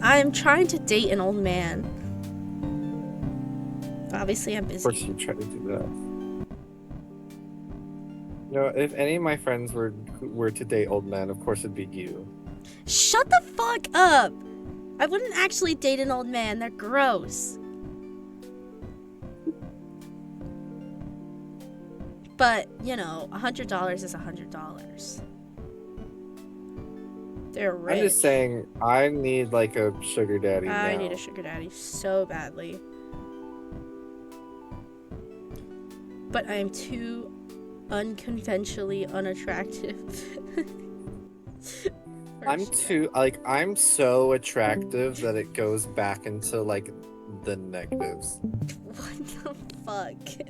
I'm trying to date an old man. Obviously, I'm busy. Of course you try to do that. You know, if any of my friends were to date old men, of course it'd be you. Shut the fuck up! I wouldn't actually date an old man. They're gross. But, you know, $100 is $100. They're rich. I'm just saying, I need like a sugar daddy now. I need a sugar daddy so badly. But I am too unconventionally unattractive. I'm so attractive that it goes back into like the negatives. What the fuck?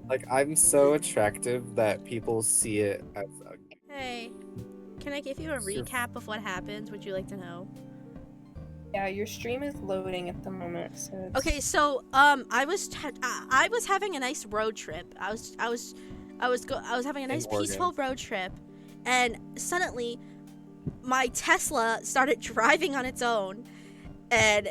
Like, I'm so attractive that people see it as ugly. Hey, can I give you a recap of what happened? Would you like to know? Yeah, your stream is loading at the moment. So Okay, so I was having a nice road trip. I was having a nice peaceful road trip, and suddenly my Tesla started driving on its own, and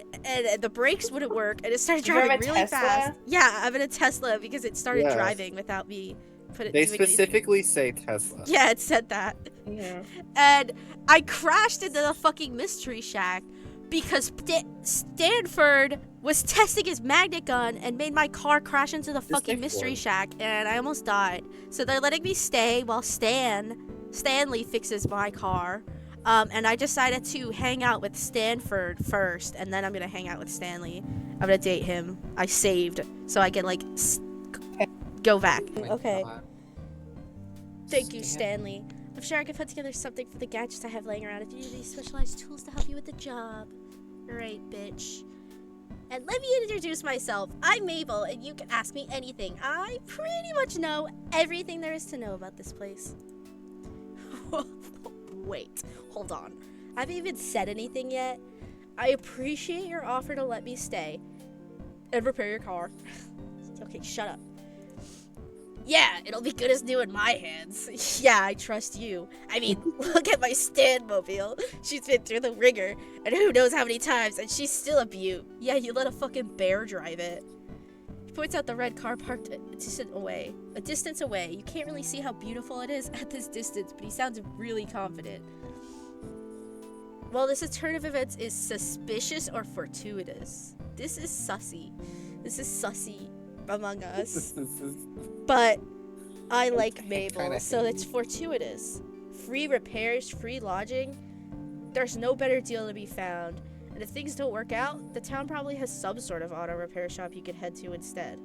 the brakes wouldn't work, and it started driving really fast. Yeah, I'm in a Tesla because it started driving without me putting. They specifically say Tesla. Yeah, it said that. Yeah. And I crashed into the fucking mystery shack because Stanford was testing his magnet gun and made my car crash into the fucking mystery shack, and I almost died. So they're letting me stay while Stanley fixes my car. And I decided to hang out with Stanford first, and then I'm gonna hang out with Stanley. I'm gonna date him. I saved so I can like go back. Okay. Thank you, Stanley. I'm sure I can put together something for the gadgets I have laying around if you need these specialized tools to help you with the job. Alright, bitch. And let me introduce myself. I'm Mabel, and you can ask me anything. I pretty much know everything there is to know about this place. Wait, hold on. I haven't even said anything yet. I appreciate your offer to let me stay and repair your car. Okay, shut up. Yeah, it'll be good as new in my hands. Yeah, I trust you. I mean, look at my Stanmobile. She's been through the ringer, and who knows how many times, and she's still a beaut. Yeah, you let a fucking bear drive it. He points out the red car parked a distance away. You can't really see how beautiful it is at this distance, but he sounds really confident. Well, this turn of events is suspicious or fortuitous. This is sussy. This is sussy among us. But I like Mabel, so it's fortuitous. Free repairs, free lodging. There's no better deal to be found. And if things don't work out, the town probably has some sort of auto repair shop you could head to instead.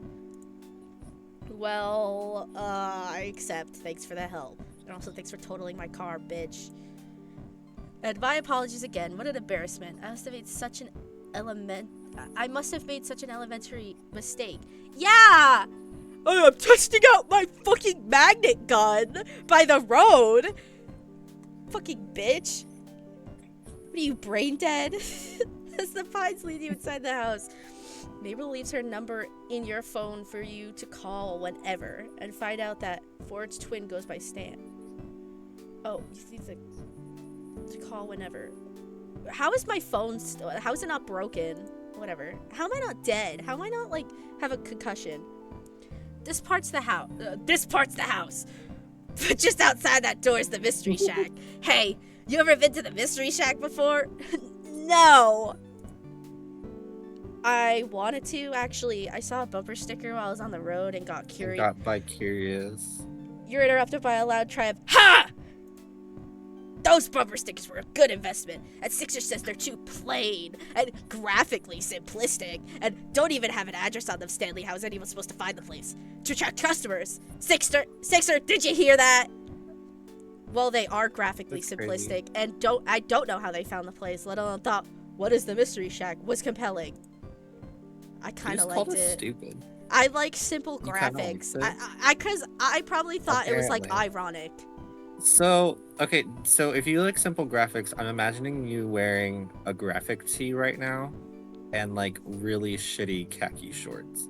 Well, I accept. Thanks for the help. And also thanks for totaling my car, bitch. And my apologies again. What an embarrassment. I must have made such an elementary mistake. Yeah! I'm testing out my fucking magnet gun by the road. Fucking bitch. What are you, brain dead? As the pines lead you inside the house, Mabel leaves her number in your phone for you to call whenever and find out that Ford's twin goes by Stan. Oh, you need to call whenever. How is my phone how is it not broken? Whatever. How am I not dead? How am I not, like, have a concussion? This part's the house. But just outside that door is the mystery shack. Hey, you ever been to the mystery shack before? No. I wanted to, actually. I saw a bumper sticker while I was on the road and got curious. Got by curious. You're interrupted by a loud triumph. Ha! Those bumper stickers were a good investment. And Sixer says they're too plain and graphically simplistic and don't even have an address on them, Stanley. How is anyone supposed to find the place? To attract customers. Sixer, did you hear that? Well, they are graphically simplistic, and I don't know how they found the place, let alone thought, what is the mystery shack? Was compelling. I kind of liked it. Stupid. I like simple graphics. Cause I probably thought it was like ironic. So, okay, so if you like simple graphics, I'm imagining you wearing a graphic tee right now and like really shitty khaki shorts.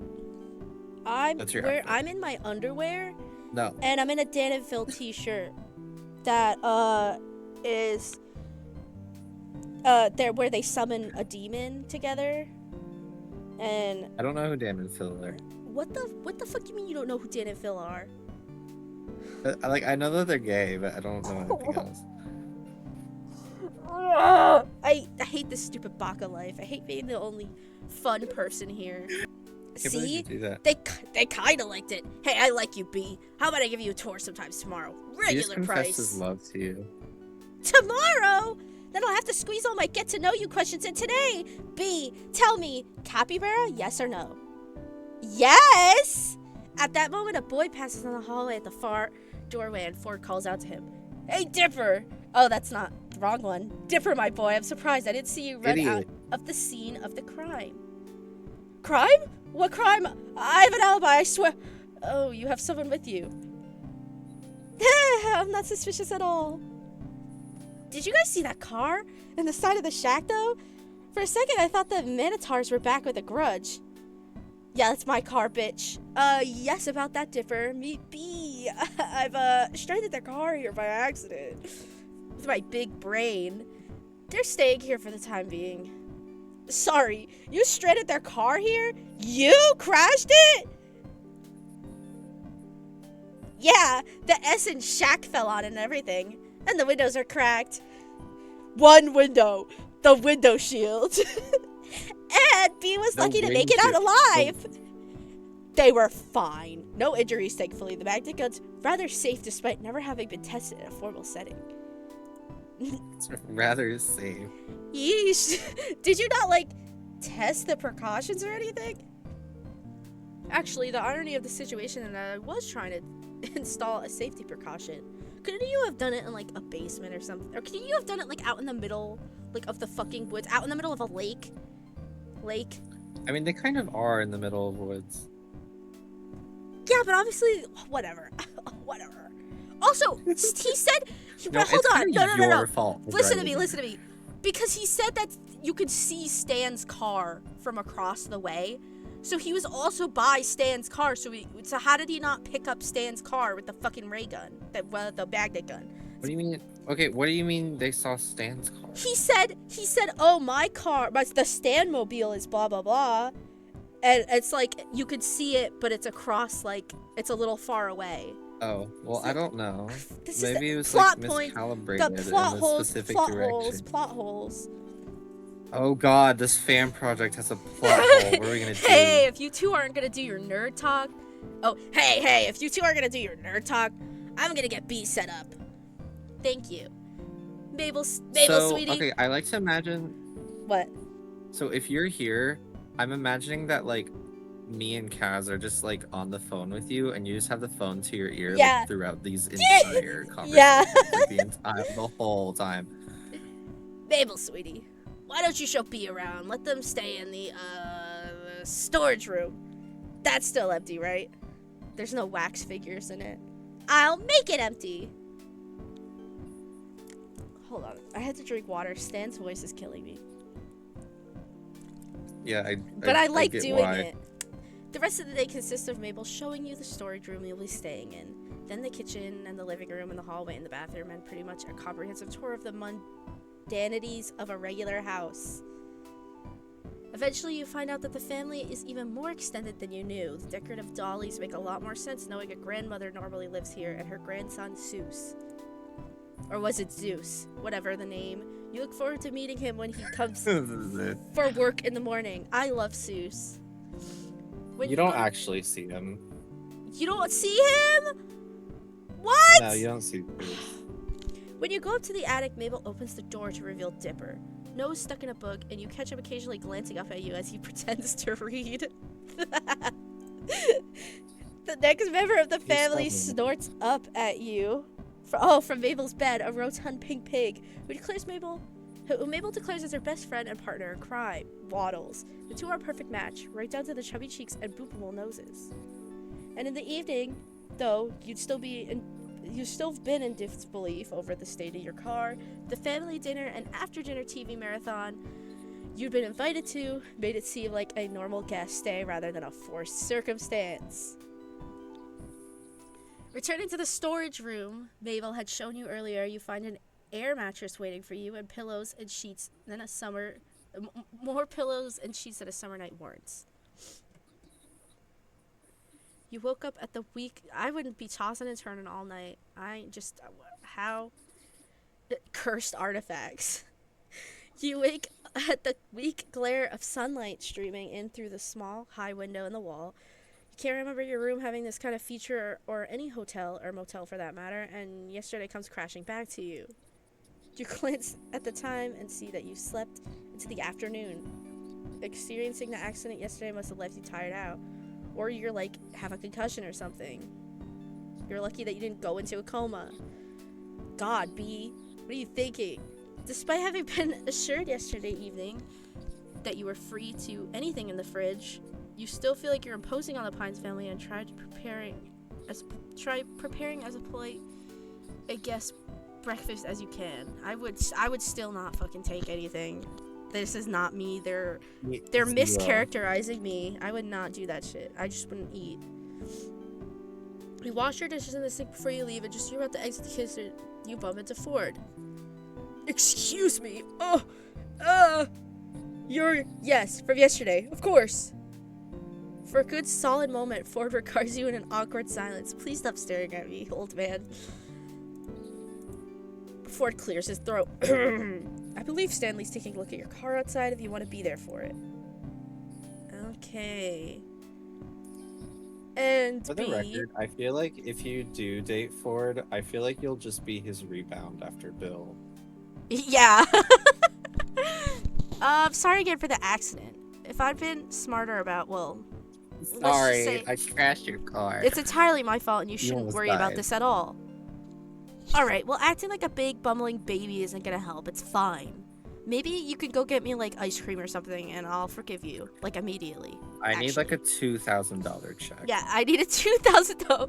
I'm in my underwear. No. And I'm in a Dan and Phil t-shirt that is there where they summon a demon together. And I don't know who Dan and Phil are. what the fuck you mean you don't know who Dan and Phil are? I know that they're gay, but I don't know anything else. I hate this stupid baka life. I hate being the only fun person here. Can't believe See? you do that. They kind of liked it. Hey, I like you, B. How about I give you a tour sometimes tomorrow? He just Regular confessed price. his love to you. Tomorrow? Then I'll have to squeeze all my get to know you questions in today. B, tell me, capybara, yes or no? Yes! At that moment, a boy passes in the hallway at the far doorway and Ford calls out to him. Hey, Dipper! Oh, that's not the wrong one. Dipper, my boy, I'm surprised I didn't see you run out Idiot. of the scene of the crime. Crime? What crime? I have an alibi, I swear. Oh, you have someone with you. I'm not suspicious at all. Did you guys see that car in the side of the shack, though? For a second, I thought the Manitars were back with a grudge. Yeah, that's my car, bitch. Yes, about that, Dipper. Me, B. I've, stranded their car here by accident. With my big brain. They're staying here for the time being. Sorry, you stranded their car here? You crashed it? Yeah, the S in shack fell on it and everything. And the windows are cracked. One window. The window shield. And B was lucky to make it out alive. They were fine. No injuries, thankfully. The magnet gun's rather safe despite never having been tested in a formal setting. It's rather safe. Yeesh. Did you not, test the precautions or anything? Actually, the irony of the situation is that I was trying to install a safety precaution. Couldn't you have done it in, a basement or something? Or couldn't you have done it, out in the middle, of the fucking woods? Out in the middle of a lake? I mean, they kind of are in the middle of woods. Yeah, but obviously, whatever. Whatever. Also, he said... No, hold it's on. kind No, of no, no, no. your fault. Listen to me. Because he said that you could see Stan's car from across the way. So he was also by Stan's car. So how did he not pick up Stan's car with the fucking ray gun? The magnet gun. What do you mean? Okay, what do you mean they saw Stan's car? He said, oh, my car, the Stan mobile is blah, blah, blah. And it's you could see it, but it's across, it's a little far away. Oh, well, I don't know. This Maybe is it was plot point, miscalibrated the plot in a holes, specific plot direction. holes, plot holes. Oh god, this fan project has a plot hole. What are we gonna do? Hey, if you two aren't gonna do your nerd talk, if you two aren't gonna do your nerd talk, I'm gonna get B set up. Thank you, Mabel, sweetie. Okay, I like to imagine. What? So if you're here, I'm imagining that me and Kaz are just on the phone with you, and you just have the phone to your ear throughout these entire conversations, Yeah. the whole time. Mabel, sweetie, why don't you show B around? Let them stay in the storage room. That's still empty, right? There's no wax figures in it. I'll make it empty. Hold on, I had to drink water. Stan's voice is killing me. Yeah, But I like get doing why. it. The rest of the day consists of Mabel showing you the storage room you'll be staying in, then the kitchen and the living room and the hallway and the bathroom, and pretty much a comprehensive tour of the mundanities of a regular house. Eventually, you find out that the family is even more extended than you knew. The decorative dollies make a lot more sense knowing a grandmother normally lives here and her grandson, Zeus. Or was it Zeus? Whatever the name. You look forward to meeting him when he comes for work in the morning. I love Zeus. When you don't actually see him. You don't see him? What? No, you don't see Zeus. When you go up to the attic, Mabel opens the door to reveal Dipper. Nose stuck in a book, and you catch him occasionally glancing up at you as he pretends to read. The next member of the family snorts up at you. From Mabel's bed, a rotund pink pig, who Mabel declares as her best friend and partner in crime, Waddles. The two are a perfect match, right down to the chubby cheeks and boopable noses. And in the evening, though, you've still been in disbelief over the state of your car, the family dinner and after-dinner TV marathon you'd been invited to made it seem like a normal guest stay rather than a forced circumstance. Returning to the storage room Mabel had shown you earlier, you find air mattress waiting for you, and pillows and sheets than a summer, more pillows and sheets than a summer night warrants. You woke up at the weak. I wouldn't be tossing and turning all night. How cursed artifacts. You wake at the weak glare of sunlight streaming in through the small, high window in the wall. You can't remember your room having this kind of feature or any hotel or motel for that matter, and yesterday comes crashing back to you. You glance at the time and see that you slept into the afternoon. Experiencing the accident yesterday must have left you tired out. Or you're like, have a concussion or something. You're lucky that you didn't go into a coma. God, B, what are you thinking? Despite having been assured yesterday evening that you were free to anything in the fridge, you still feel like you're imposing on the Pines family and try preparing as polite a guest breakfast as you can. I would still not fucking take anything. This is not me. They're mischaracterizing me. I would not do that shit. I just wouldn't eat. You wash your dishes in the sink before you leave, and just you're about to exit the kitchen, you bump into Ford. Excuse me. Yes, from yesterday, of course. For a good solid moment, Ford regards you in an awkward silence. Please stop staring at me, old man. Ford clears his throat. I believe Stanley's taking a look at your car outside if you want to be there for it. Okay. And For the record, I feel like if you do date Ford, I feel like you'll just be his rebound after Bill. Yeah. Sorry again for the accident. If I'd been smarter about, Sorry, I crashed your car. It's entirely my fault and you shouldn't almost worry about died. this at all. Alright, well, acting like a big bumbling baby isn't gonna help. It's fine. Maybe you could go get me, like, ice cream or something and I'll forgive you, like, immediately. I need, like, a $2,000 check. Yeah, I need a $2,000.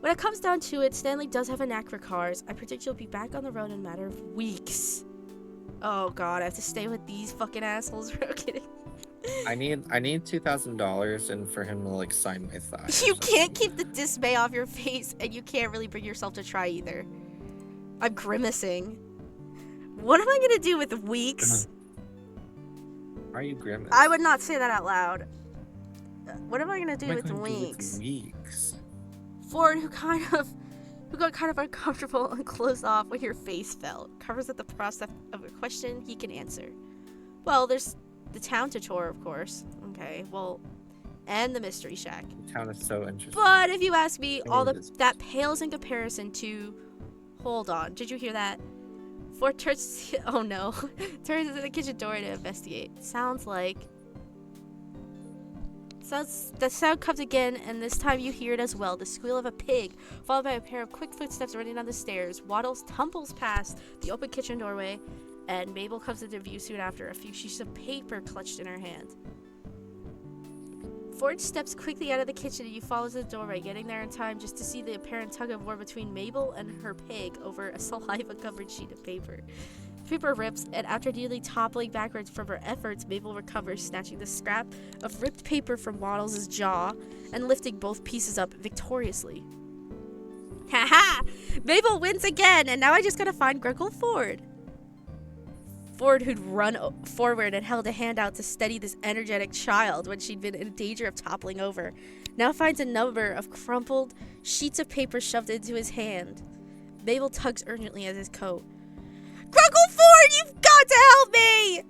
When it comes down to it, Stanley does have a knack for cars. I predict you'll be back on the road in a matter of weeks. Oh god, I have to stay with these fucking assholes. I'm kidding. I need $2,000 and for him to like sign my thigh. You can't keep the dismay off your face, and you can't really bring yourself to try either. I'm grimacing. What am I gonna do with weeks? Why are you grimacing? I would not say that out loud. What am I gonna do with weeks? Ford, who got kind of uncomfortable and closed off when your face fell, covers up the prospect of a question he can answer. Well, there's the town to tour, of course. Okay, well, and the mystery shack. The town is so interesting. But if you ask me, that pales in comparison to. Hold on, did you hear that? Ford turns. Oh no, turns into the kitchen door to investigate. The sound comes again, and this time you hear it as well. The squeal of a pig, followed by a pair of quick footsteps running down the stairs. Waddles tumbles past the open kitchen doorway, and Mabel comes into view soon after, a few sheets of paper clutched in her hand. Ford steps quickly out of the kitchen, and you follow the doorway, getting there in time just to see the apparent tug-of-war between Mabel and her pig over a saliva-covered sheet of paper. Paper rips, and after nearly toppling backwards from her efforts, Mabel recovers, snatching the scrap of ripped paper from Waddles' jaw and lifting both pieces up victoriously. Ha-ha! Mabel wins again, and now I just gotta find Grunkle Ford. Ford, who'd run forward and held a hand out to steady this energetic child when she'd been in danger of toppling over, now finds a number of crumpled sheets of paper shoved into his hand. Mabel tugs urgently at his coat. Grunkle Ford, you've got to help me!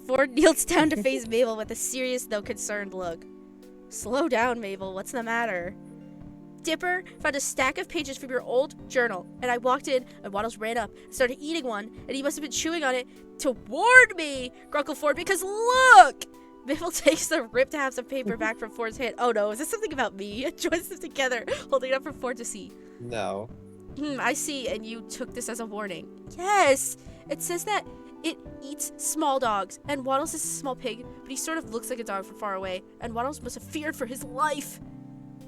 Ford kneels down to face Mabel with a serious though concerned look. Slow down, Mabel. What's the matter? Dipper found a stack of pages from your old journal, and I walked in, and Waddles ran up and started eating one, and he must have been chewing on it to warn me, Grunkle Ford, because look! Mabel takes the ripped halves of paper back from Ford's hand. Oh no, is this something about me? It joins them together, holding it up for Ford to see. No. I see, and you took this as a warning. Yes! It says that it eats small dogs, and Waddles is a small pig, but he sort of looks like a dog from far away, and Waddles must have feared for his life.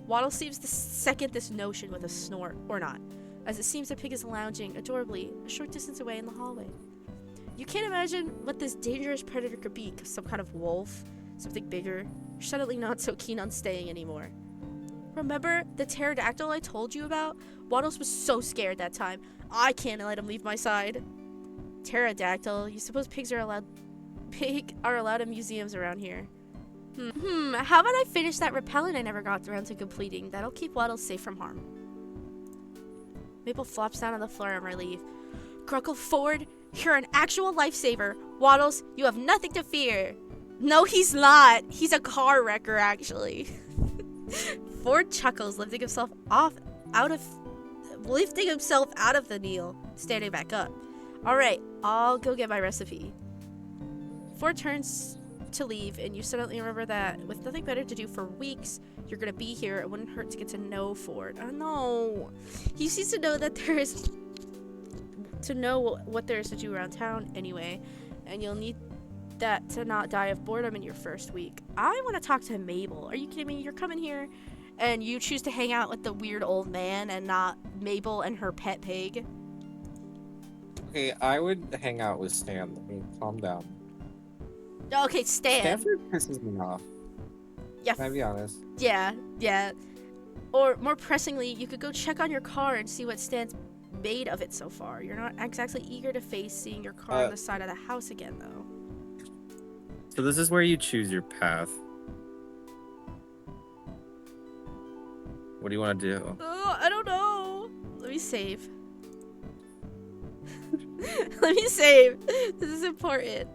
Waddles seems to second this notion with a snort, or not, as it seems the pig is lounging adorably a short distance away in the hallway. You can't imagine what this dangerous predator could be, some kind of wolf, something bigger. You're suddenly not so keen on staying anymore. Remember the pterodactyl I told you about? Waddles was so scared that time. I can't let him leave my side. Pterodactyl? You suppose pigs are allowed in museums around here? How about I finish that repellent I never got around to completing? That'll keep Waddles safe from harm. Maple flops down on the floor in relief. Gruckle Ford, you're an actual lifesaver. Waddles, you have nothing to fear. No, he's not. He's a car wrecker, actually. Ford chuckles, lifting himself out of the kneel, standing back up. All right, I'll go get my recipe. Ford turns to leave, and you suddenly remember that with nothing better to do for weeks, you're gonna be here. It wouldn't hurt to get to know Ford. Oh no, he seems to know that what there is to do around town anyway, and you'll need that to not die of boredom in your first week. I want to talk to Mabel. Are you kidding me? You're coming here and you choose to hang out with the weird old man and not Mabel and her pet pig? Okay, I would hang out with Stan. Calm down. Okay, Stan. Stanford pisses me off. Yeah. Can I be honest? Yeah. Or more pressingly, you could go check on your car and see what Stan's made of it so far. You're not exactly eager to face seeing your car on the side of the house again, though. So this is where you choose your path. What do you want to do? Oh, I don't know. Let me save. Let me save. This is important.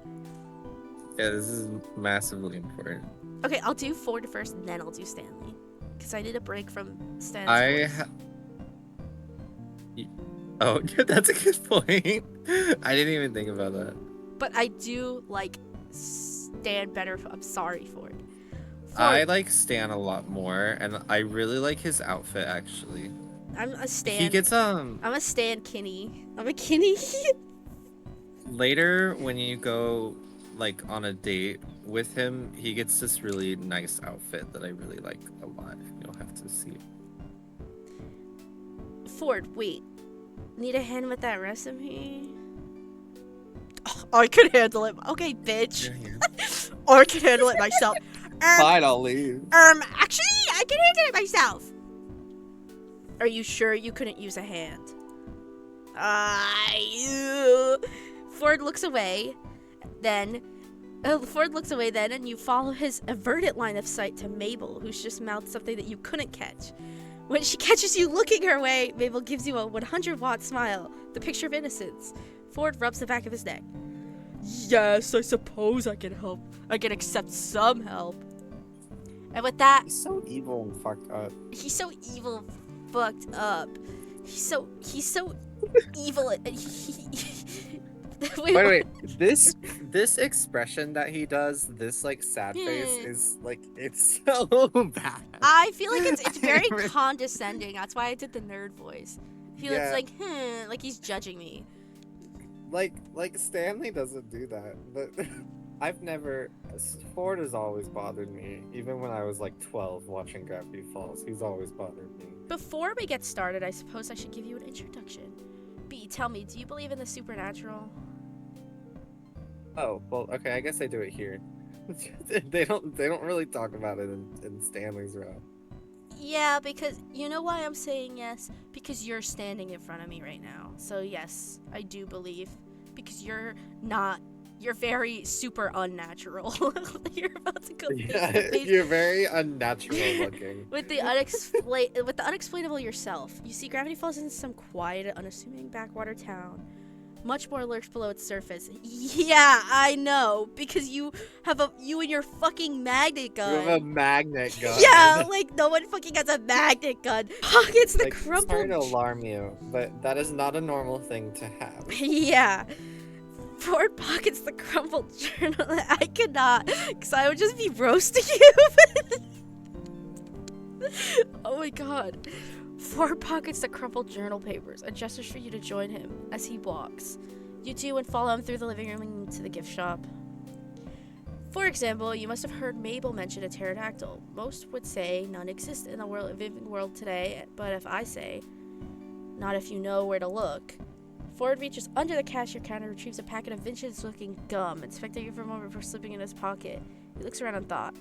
Yeah, this is massively important. Okay, I'll do Ford first, and then I'll do Stanley. Because I need a break from Stan's voice. Oh, that's a good point. I didn't even think about that. But I do like Stan better. I'm sorry, Ford. I like Stan a lot more, and I really like his outfit, actually. I'm a Stan. He gets, I'm a Stan Kinney. I'm a Kinney. Later, when you go, like, on a date with him, he gets this really nice outfit that I really like a lot. You'll have to see it. Ford, wait. Need a hand with that recipe? Oh, I can handle it. Okay, bitch. I can handle it myself. Fine, I'll leave. Actually, I can handle it myself. Are you sure you couldn't use a hand? Ford looks away, then, and you follow his averted line of sight to Mabel, who's just mouthed something that you couldn't catch. When she catches you looking her way, Mabel gives you a 100-watt smile, the picture of innocence. Ford rubs the back of his neck. Yes, I suppose I can help. I can accept some help. And with that... He's so evil and fucked up. He's so evil and fucked up. He's so evil and... Wait. This expression that he does, this, like, sad face, is, like, it's so bad. I feel like it's very condescending. That's why I did the nerd voice. I feel it's like he's judging me. Like Stanley doesn't do that, but Ford has always bothered me. Even when I was like 12 watching Gravity Falls, he's always bothered me. Before we get started, I suppose I should give you an introduction. B, tell me, do you believe in the supernatural? Oh, well, okay, I guess I do it here. They don't really talk about it in Stanley's row. Yeah, because you know why I'm saying yes? Because you're standing in front of me right now. So yes, I do believe. Because you're very super unnatural. You're about to go. Yeah, you're very unnatural looking. with the unexplainable yourself. You see, Gravity Falls isn't some quiet, unassuming backwater town. Much more lurks below its surface. Yeah, I know, because you and your fucking magnet gun. You have a magnet gun. Yeah, like no one fucking has a magnet gun. Pockets the crumpled. Sorry to alarm you, but that is not a normal thing to have. Yeah. Ford pockets the crumpled journal. I could not, because I would just be roasting you. Oh my god. Ford pockets the crumpled journal papers and gestures for you to join him as he walks. You do and follow him through the living room and to the gift shop. For example, you must have heard Mabel mention a pterodactyl. Most would say none exist in the living world today, but if I say, not if you know where to look. Ford reaches under the cashier counter and retrieves a packet of vintage-looking gum, inspecting it for a moment before slipping in his pocket. He looks around in thought.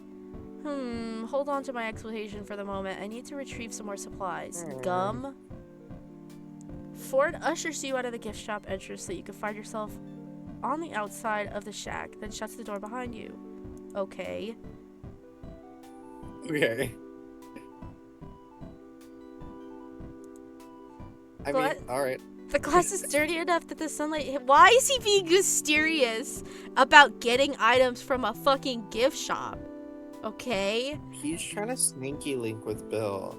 Hold on to my explanation for the moment. I need to retrieve some more supplies. Gum? Ford ushers you out of the gift shop entrance so that you can find yourself on the outside of the shack, then shuts the door behind you. Okay. Okay. I mean, What? alright. The glass is dirty enough that the sunlight hit. Why is he being mysterious about getting items from a fucking gift shop? Okay. He's trying to sneaky link with Bill.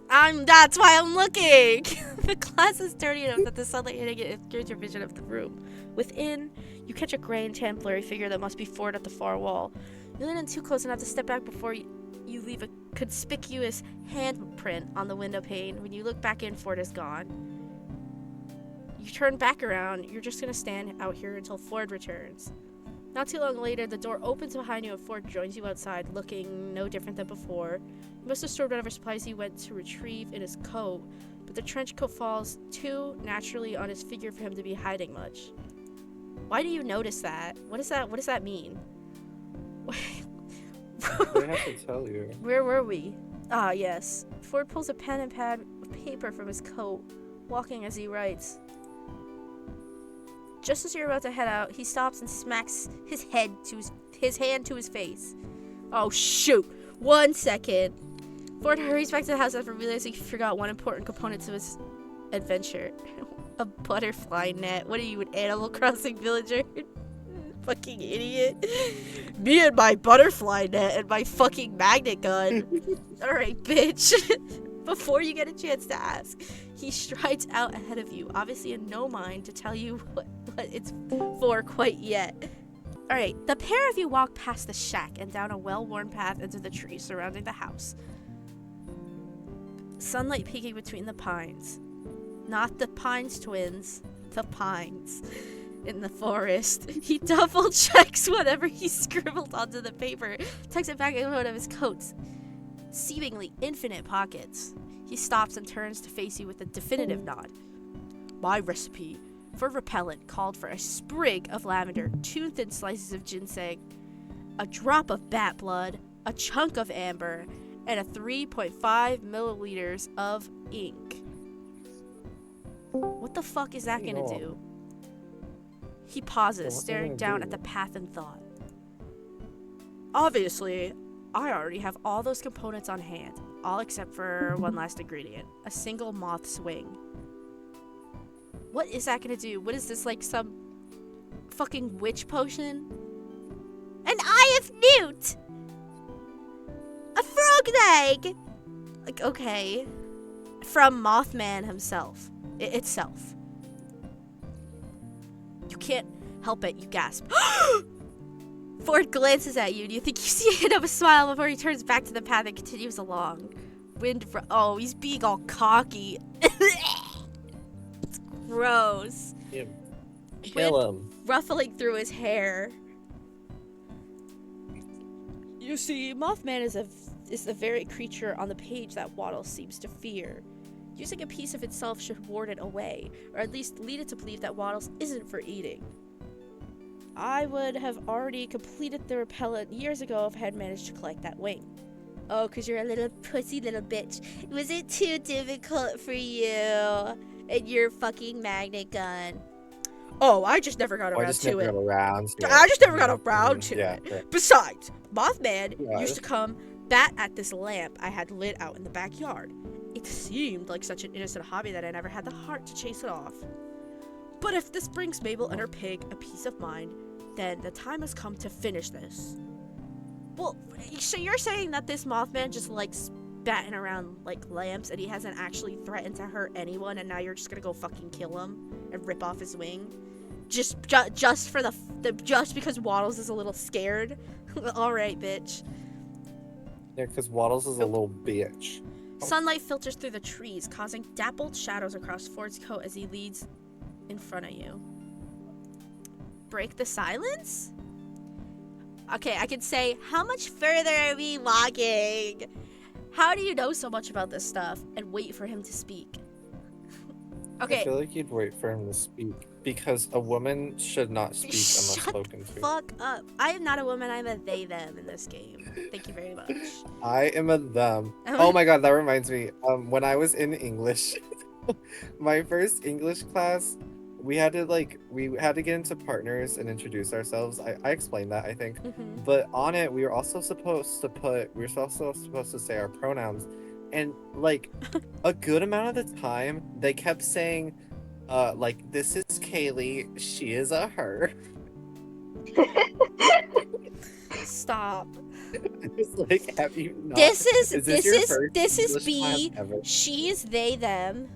That's why I'm looking. The glass is dirty enough that the sunlight hitting it obscures your vision of the room. Within, you catch a gray and tan blurry figure that must be Ford at the far wall. You lean in too close enough to step back before you leave a conspicuous handprint on the window pane. When you look back in, Ford is gone. You turn back around. You're just gonna stand out here until Ford returns. Not too long later, the door opens behind you and Ford joins you outside, looking no different than before. He must have stored whatever supplies he went to retrieve in his coat, but the trench coat falls too naturally on his figure for him to be hiding much. Why do you notice that? What does that mean? I have to tell you. Where were we? Ah, yes. Ford pulls a pen and pad of paper from his coat, walking as he writes. Just as you're about to head out, he stops and smacks his hand to his face. Oh, shoot. 1 second. Ford hurries back to the house after realizing he forgot one important component to his adventure. A butterfly net. What are you, an Animal Crossing villager? Fucking idiot. Me and my butterfly net and my fucking magnet gun. Alright, bitch. Before you get a chance to ask, he strides out ahead of you, obviously in no mind to tell you what it's for quite yet. Alright, the pair of you walk past the shack and down a well-worn path into the trees surrounding the house. Sunlight peeking between the pines. Not the Pines twins, the pines in the forest. He double checks whatever he scribbled onto the paper, tucks it back in one of his coats. Seemingly infinite pockets. He stops and turns to face you with a definitive nod. My recipe for repellent called for a sprig of lavender, 2 thin slices of ginseng, a drop of bat blood, a chunk of amber, and a 3.5 milliliters of ink. What the fuck is that gonna do? He pauses, staring down at the path in thought. Obviously, I already have all those components on hand, all except for one last ingredient, a single moth's wing. What is that gonna do? What is this, like some fucking witch potion? An eye of newt! A frog leg! Like, okay. From Mothman himself. Itself. You can't help it, you gasp. Ford glances at you, and you think you see a hint of a smile before he turns back to the path and continues along. Oh, he's being all cocky. It's gross. Yeah. Kill him. Ruffling through his hair. You see, Mothman is the very creature on the page that Waddle seems to fear. Using a piece of itself should ward it away, or at least lead it to believe that Waddles isn't for eating. I would have already completed the repellent years ago if I had managed to collect that wing. Oh, 'cause you're a little pussy little bitch. Was it too difficult for you? And your fucking magnet gun? Oh, I just never got around to it. I just never got around to it. Besides, Mothman used to come bat at this lamp I had lit out in the backyard. It seemed like such an innocent hobby that I never had the heart to chase it off. But if this brings Mabel and her pig a peace of mind, then the time has come to finish this. Well, so you're saying that this Mothman just likes batting around like lamps and he hasn't actually threatened to hurt anyone, and now you're just gonna go fucking kill him and rip off his wing? Just for just because Waddles is a little scared? Alright, bitch. Yeah, because Waddles is a little bitch. Sunlight filters through the trees, causing dappled shadows across Ford's coat as he leads in front of you. Break the silence? Okay, I can say, how much further are we walking? How do you know so much about this stuff? And wait for him to speak. I Okay. feel like you'd wait for him to speak because a woman should not speak unless Shut spoken the to. fuck up. I am not a woman, I'm a they them in this game. Thank you very much. I am a them. Oh my god, that reminds me. When I was in English, my first English class, we had to get into partners and introduce ourselves. I explained that, I think. Mhm. But on it, we were also supposed to say our pronouns. And like a good amount of the time they kept saying like, this is Kaylee, she is a her. Stop. It's like, have you not? This is your this is first B. English class ever? She is they them.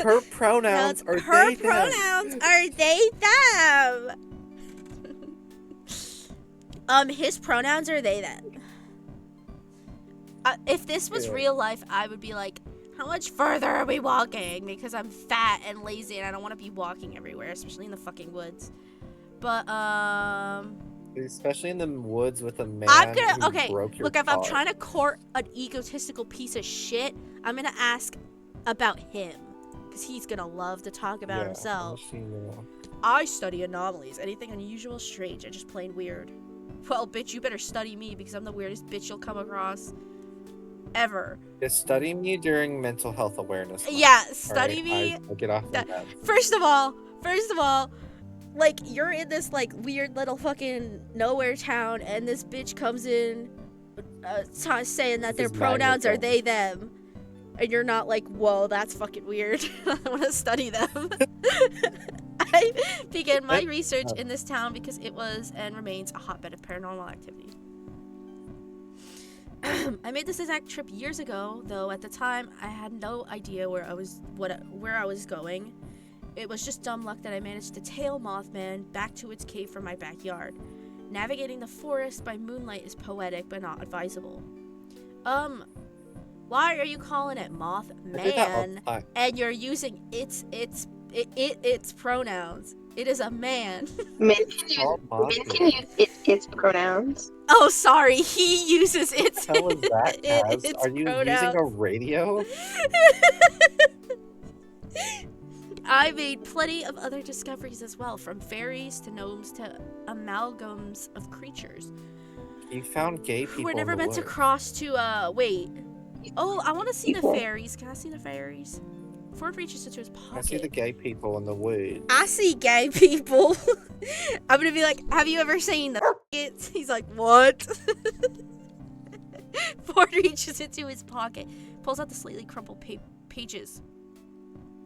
Her pronouns are Her they them. pronouns are they them. His pronouns are they them. If this was Yeah. real life, I would be like, how much further are we walking? Because I'm fat and lazy and I don't want to be walking everywhere, especially in the fucking woods. But Especially in the woods with a man I'm gonna who okay. broke your Look, if I'm car. trying to court an egotistical piece of shit, I'm gonna ask about him, because he's gonna love to talk about himself. I study anomalies. Anything unusual, strange, and just plain weird. Well, bitch, you better study me because I'm the weirdest bitch you'll come across ever. Just study me during mental health awareness month. Yeah, study Alright, me. I get off that- that. First of all, like, you're in this like weird little fucking nowhere town, and this bitch comes in saying that their This is pronouns are magnet they them, and you're not like, whoa, that's fucking weird. I want to study them. I began my research in this town because it was and remains a hotbed of paranormal activity. I made this exact trip years ago, though at the time I had no idea where I was going. It was just dumb luck that I managed to tail Mothman back to its cave from my backyard. Navigating the forest by moonlight is poetic but not advisable. Why are you calling it Mothman and you're using its pronouns? It is a man. Men can use its pronouns. Oh, sorry. He uses its. How was that, Kaz? its Are you pronouns. using a radio? I made plenty of other discoveries as well, from fairies to gnomes to amalgams of creatures. You found gay people. We're never in the meant to woods. cross to wait. Oh, I want to see the People. fairies. Can I see the fairies? Ford reaches into his pocket. I see the gay people in the woods. I see gay people. I'm gonna be like, have you ever seen the f***its? He's like, what? Ford reaches into his pocket, pulls out the slightly crumpled pages.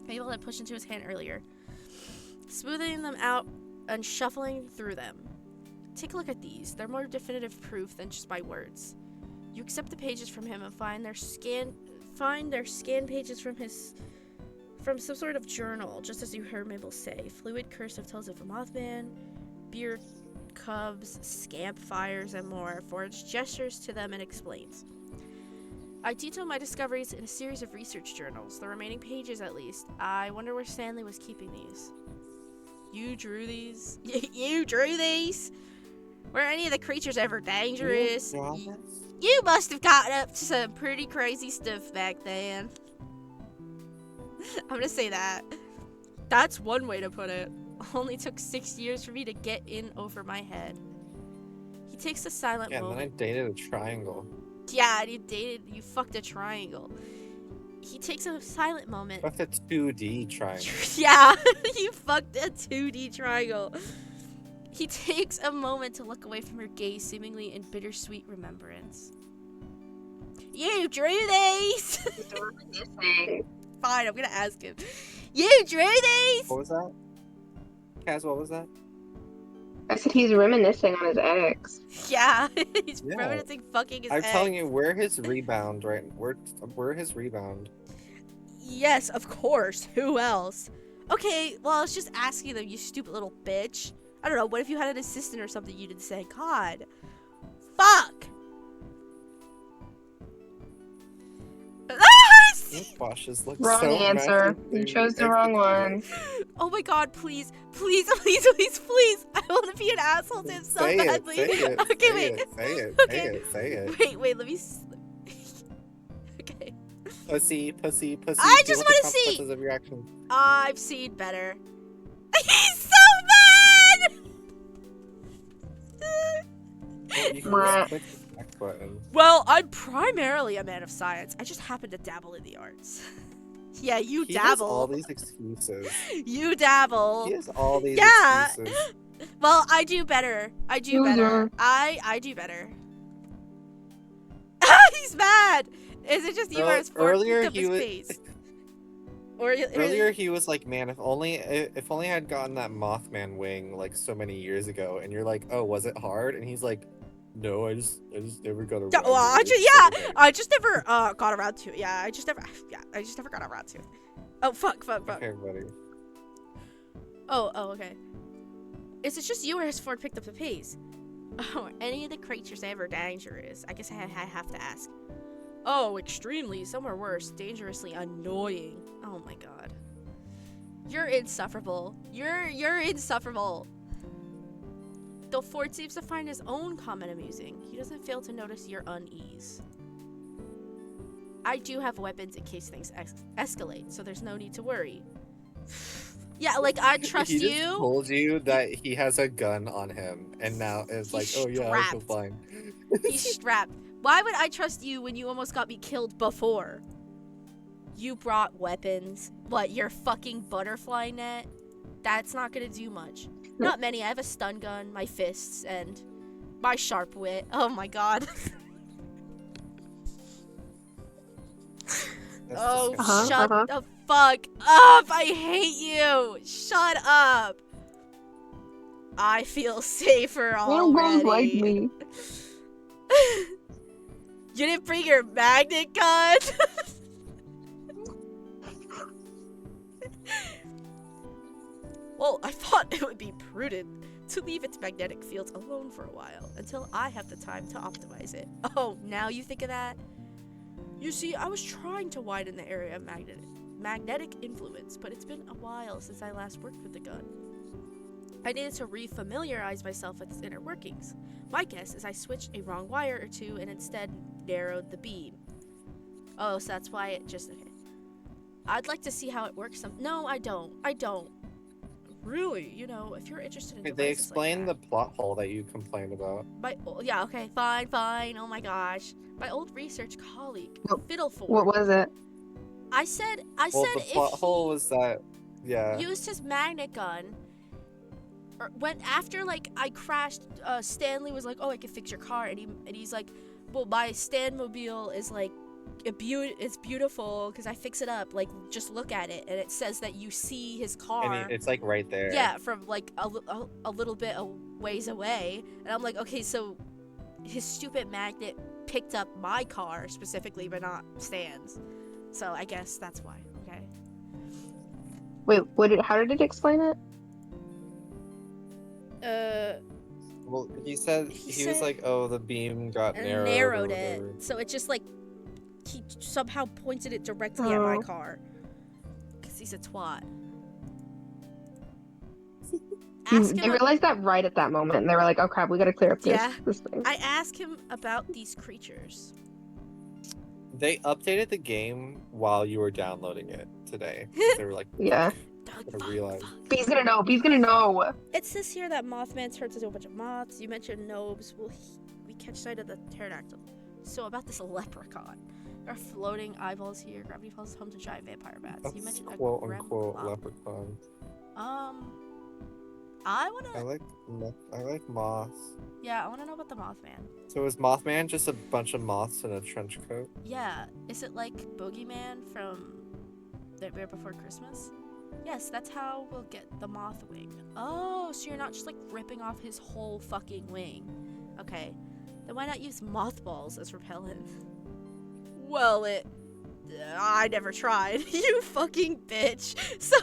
Able to push into his hand earlier, smoothing them out and shuffling through them. Take a look at these. They're more definitive proof than just my words. You accept the pages from him and find their scan pages from some sort of journal, just as you heard Mabel say. Fluid cursive tells of a Mothman, beer cubs, scamp fires, and more. Forge gestures to them and explains. I detail my discoveries in a series of research journals, the remaining pages at least. I wonder where Stanley was keeping these. You drew these? You drew these? Were any of the creatures ever dangerous? You must have gotten up to some pretty crazy stuff back then. I'm gonna say that. That's one way to put it. Only took 6 years for me to get in over my head. He takes a silent Yeah, and then I moment. dated a triangle. Yeah, you fucked a triangle. He takes a silent moment. Fucked a 2D triangle. Yeah, you fucked a 2D triangle. He takes a moment to look away from her gaze, seemingly in bittersweet remembrance. You drew these? Fine, I'm gonna ask him. You drew these? What was that? Kaz, what was that? I said he's reminiscing on his ex. Yeah, he's Yeah. reminiscing fucking his I'm ex. telling you, we're his rebound, right? We're his rebound. Yes, of course. Who else? Okay, well, I was just asking them, you stupid little bitch. I don't know, what if you had an assistant or something you didn't say? God. Fuck! These washes look Wrong so answer. massive, You dude. chose the wrong one. Oh my god, please. Please, please, please, please. I want to be an asshole to him so Say badly. it, say it, Okay, say wait. it, say it, Okay. say it, say it. Wait, let me... Okay. Pussy. I Deal just with the want to see. consequences of your actions. I've seen better. He's so mad! Well, you can Mwah. just click the back button. Well, I'm primarily a man of science. I just happen to dabble in the arts. Yeah, you He has dabble. all these excuses. You dabble. He has all these Yeah. excuses. Well, I do better. I do better. Loser. I do better. He's mad. Is it just you or his Earlier up he his was- face? Or Earlier he was like, man, if only I had gotten that Mothman wing like so many years ago, and you're like, oh, was it hard? And he's like, no, I just never got around. Well, I to it. just, I just never got around to it. I just never got around to it. Oh fuck. Okay, buddy. Oh, okay. Is it just you or has Ford picked up the pace? Oh, are any of the creatures ever dangerous? I guess I have to ask. Oh, extremely. Some are worse. Dangerously annoying. Oh my god. You're insufferable. You're insufferable. Though Ford seems to find his own comment amusing, he doesn't fail to notice your unease. I do have weapons in case things escalate, so there's no need to worry. Yeah, like, I trust He just you. told you that he has a gun on him, and now it's like, He's oh yeah, I feel strapped. fine. He's strapped. Why would I trust you when you almost got me killed before? You brought weapons. What, your fucking butterfly net? That's not gonna do much. Not many. I have a stun gun, my fists, and my sharp wit. Oh my god. That's Oh, disgusting. shut the fuck up! I hate you! Shut up! I feel safer Little already. girls like me. You didn't bring your magnet gun? Well, I thought it would be prudent to leave its magnetic fields alone for a while until I have the time to optimize it. Oh, now you think of that? You see, I was trying to widen the area of magnetic influence, but it's been a while since I last worked with the gun. I needed to re-familiarize myself with its inner workings. My guess is I switched a wrong wire or two and instead narrowed the beam. Oh, so that's why it just... Okay. I'd like to see how it works. No, I don't. Really, you know, if you're interested in They devices explain like the plot hole that you complained about. yeah, okay, fine. Oh my gosh. My old research colleague, Fiddleford. What was it? I said Well, the plot if hole was that, yeah. he used his magnet gun, or when after like I crashed, Stanley was like, "Oh, I can fix your car," and he's like, "Well, my Stanmobile is like, it's beautiful because I fix it up. Like, just look at it, and it says that you see his car." And it's like right there. Yeah, from like a little bit a ways away, and I'm like, okay, so his stupid magnet picked up my car specifically, but not Stan's. So I guess that's why. Okay. Wait, how did it explain it? Well, he said he was like, oh, the beam got narrowed. Narrowed it, so it just like he somehow pointed it directly at my Oh. car. Cause he's a twat. They Ask him. realized that right at that moment, and they were like, "Oh crap, we gotta clear up this Yeah. this thing." I asked him about these creatures. They updated the game while you were downloading it today. They were like, Yeah. I realized. B's gonna know. B's gonna know. It says here that Mothman turns into a bunch of moths. You mentioned Nobes. We catch sight of the pterodactyl. So about this leprechaun. There are floating eyeballs here. Gravity falls home to giant vampire bats. You That's mentioned a quote grem unquote blob. leprechaun. I wanna. I like moths. Yeah, I wanna know about the Mothman. So is Mothman just a bunch of moths in a trench coat? Yeah, is it like Boogeyman from The Bear Before Christmas? Yes, that's how we'll get the moth wing. Oh, so you're not just like ripping off his whole fucking wing. Okay, then why not use mothballs as repellent? Well, I never tried. You fucking bitch. So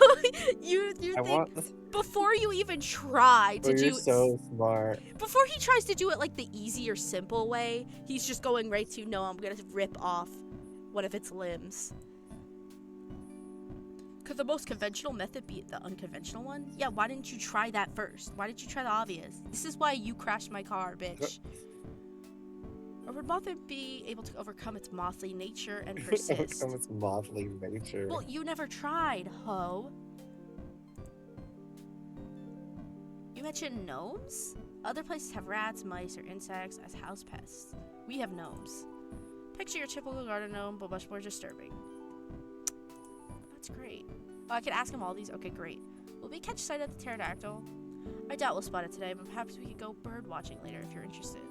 you I think want this. before you even try to Oh, you're do so smart. before he tries to do it like the easy or simple way, he's just going right to, no, I'm gonna rip off one of its limbs. Could the most conventional method be the unconventional one? Yeah, why didn't you try that first? Why didn't you try the obvious? This is why you crashed my car, bitch. Or would Mothman be able to overcome its mothly nature and persist? Overcome its mothly nature. Well, you never tried, ho. You mentioned gnomes? Other places have rats, mice, or insects as house pests. We have gnomes. Picture your typical garden gnome, but much more disturbing. That's great. Oh, I can ask him all these? Okay, great. Will we catch sight of the pterodactyl? I doubt we'll spot it today, but perhaps we could go bird watching later if you're interested.